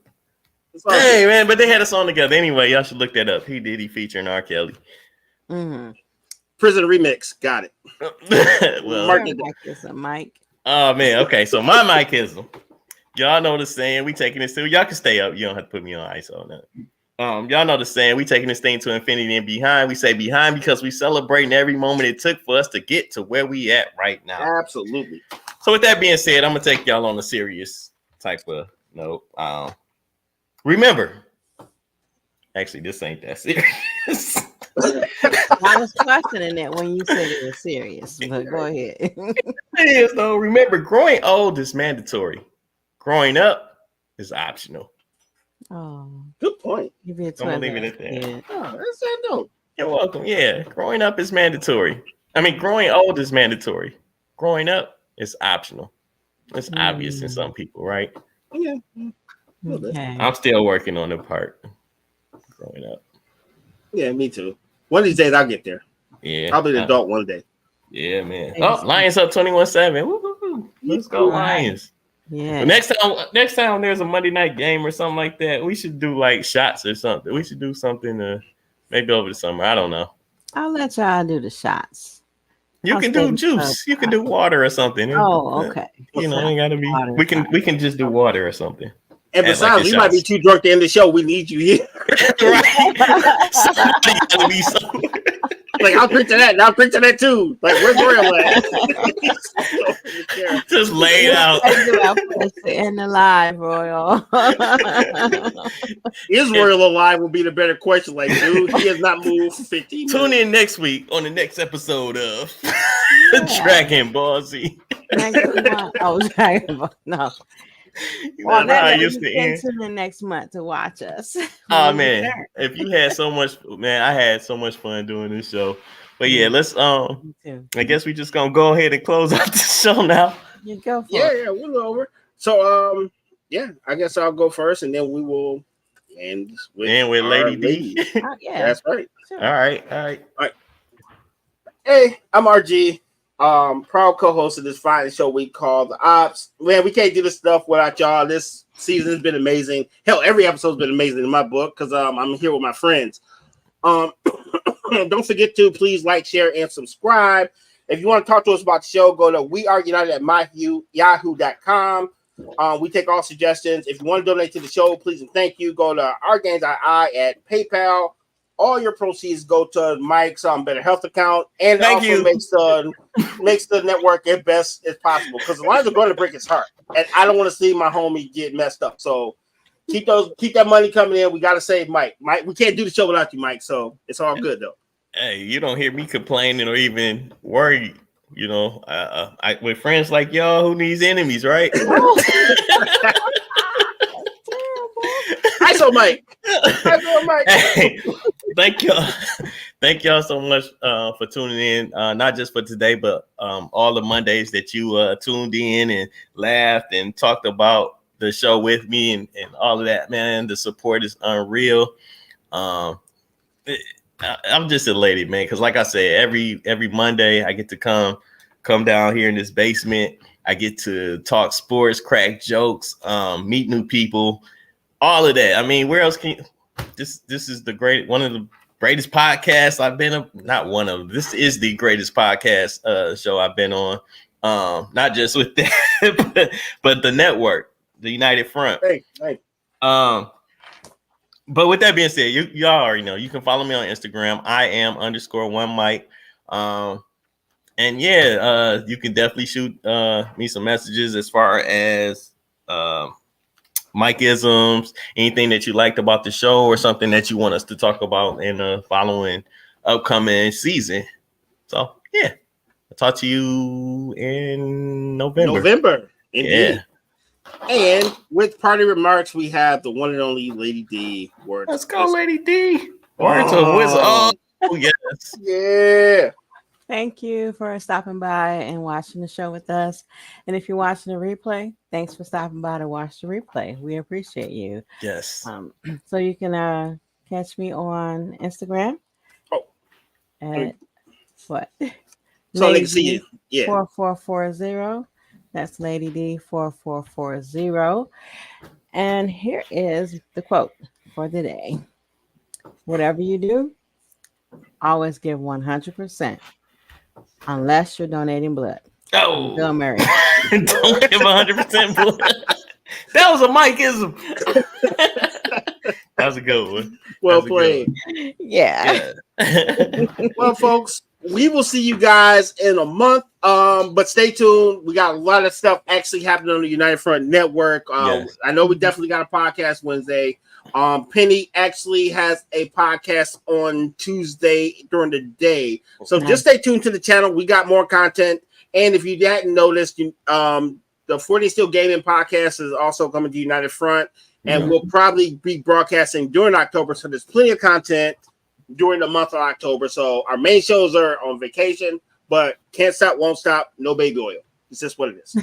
Hey man, but they had a song together anyway. Y'all should look that up. He featuring R. Kelly. Mm-hmm. Prison Remix. Got it. Well, Mike. Oh man, okay. So my Mikeism. Y'all know the saying. We taking this too. Y'all can stay up. You don't have to put me on ice on that. Y'all know the saying, we taking this thing to infinity and behind. We say behind because we celebrating every moment it took for us to get to where we at right now. Absolutely. So with that being said, I'm gonna take y'all on a serious type of note. Remember, actually, this ain't that serious. I was questioning it when you said it was serious, but go ahead. It is though. Remember, growing old is mandatory. Growing up is optional. Oh, Good point. give me a I'm gonna leave it twin. at that. Yeah. Oh, that's that dope. You're welcome. Yeah, growing up is mandatory. I mean, growing old is mandatory. Growing up is optional. It's obvious in some people, right? Yeah. Okay. I'm still working on the part. Growing up. Yeah, me too. One of these days I'll get there. Yeah. Probably the adult one day. Yeah, man. Thanks. Oh, Lions up 21-7. Woo-hoo-hoo. Let's go, Lions. Yeah. But next time there's a Monday night game or something like that, we should do like shots or something. We should do something maybe over the summer. I don't know. I'll let y'all do the shots. You I'll can stay do juice. You can do water or something. Oh, okay. You know, ain't gotta be. Water. We can just do water or something. And Add besides, like we the might be shots. too drunk to end the show. We need you here. Right. Somebody gotta be somewhere. Like, I'll drink to that, and I'll drink to that too. Like, where's Royal at? Just lay it out. In the live, Royal. Is Royal alive will be the better question. Like, dude, he has not moved for 15 minutes. Tune in next week on the next episode of Dragon Ball Z. Oh, Dragon Ball. No. You know how I used to you end. can tune in next month to watch us. Oh man, if you had so much, man, I had so much fun doing this show. But yeah, let's Me too. I guess we just gonna go ahead and close out the show now. You go for Yeah, it. yeah, we're over. So, yeah, I guess I'll go first, and then we will end with, And with our Lady D. lady. Oh, yeah. That's right. Sure. All right. Hey, I'm RG. Proud co-host of this fine show we call The Ops. Man, we can't do this stuff without y'all. This season has been amazing. Hell, every episode's been amazing in my book because I'm here with my friends. Don't forget to please like, share, and subscribe. If you want to talk to us about the show, go to weareunited@yahoo.com. We take all suggestions. If you want to donate to the show, please and thank you. Go to ourgames.ii at PayPal. All your proceeds go to Mike's Better Health account, and it Thank also you. makes the network as best as possible because the lines are going to break his heart, and I don't want to see my homie get messed up. So keep that money coming in. We got to save Mike. Mike, we can't do the show without you, Mike. So it's all good though. Hey, you don't hear me complaining or even worried. You know, I with friends like y'all, who needs enemies, right? ISO Mike. ISO Mike. Hey, thank y'all so much for tuning in, not just for today, but all the Mondays that you tuned in and laughed and talked about the show with me and all of that. Man, the support is unreal. I'm just elated, man, because like I said, every Monday I get to come down here in this basement. I get to talk sports, crack jokes, meet new people, all of that. I mean, where else can you, this is one of the greatest podcasts I've been on. Not one of them. This is the greatest podcast show I've been on. Not just with that, but the network, the United Front. Hey. But with that being said, y'all already know you can follow me on Instagram. I am _1Mike. And yeah, you can definitely shoot me some messages as far as Mike-isms, anything that you liked about the show or something that you want us to talk about in the following upcoming season. So yeah, I'll talk to you in November. Indeed. Yeah. And with party remarks, we have the one and only Lady D. Word. Let's go, Lady D. Word to a wizard. Oh, yes. Yeah. Thank you for stopping by and watching the show with us. And if you're watching the replay, thanks for stopping by to watch the replay. We appreciate you. Yes. So you can catch me on Instagram. Oh. At what? So they can see you. Yeah. 4440. That's Lady D 4440. And here is the quote for the day. Whatever you do, always give 100%. Unless you're donating blood. Oh, Bill Murray. Don't give 100% blood. That was a Mike-ism. That's a good one. Well That's a good played. Yeah. Yeah. Well, folks, we will see you guys in a month. But stay tuned. We got a lot of stuff actually happening on the United Front Network. Yes. I know we definitely got a podcast Wednesday. Penny actually has a podcast on Tuesday during the day. So just stay tuned to the channel. We got more content. And if you hadn't noticed, the 40 Steel Gaming podcast is also coming to United Front. And we'll probably be broadcasting during October. So there's plenty of content during the month of October. So our main shows are on vacation, but can't stop, won't stop. No baby oil. It's just what it is.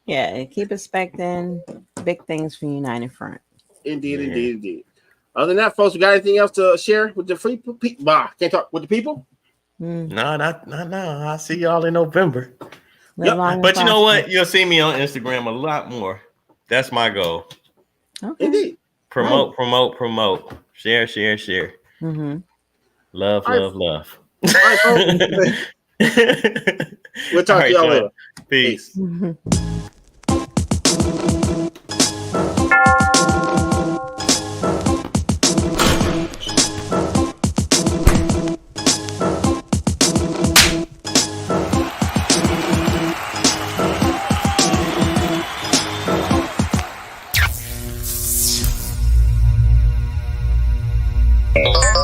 Yeah, keep expecting big things from United Front. Indeed. Other than that, folks, we got anything else to share with the free people? Can't talk with the people. No, not now. I'll see y'all in November. Yep. But you know what? You'll see me on Instagram a lot more. That's my goal. Okay. Indeed. Promote. Share. Mm-hmm. Love. All right, folks. We'll talk to y'all later. Peace. Mm-hmm. Oh.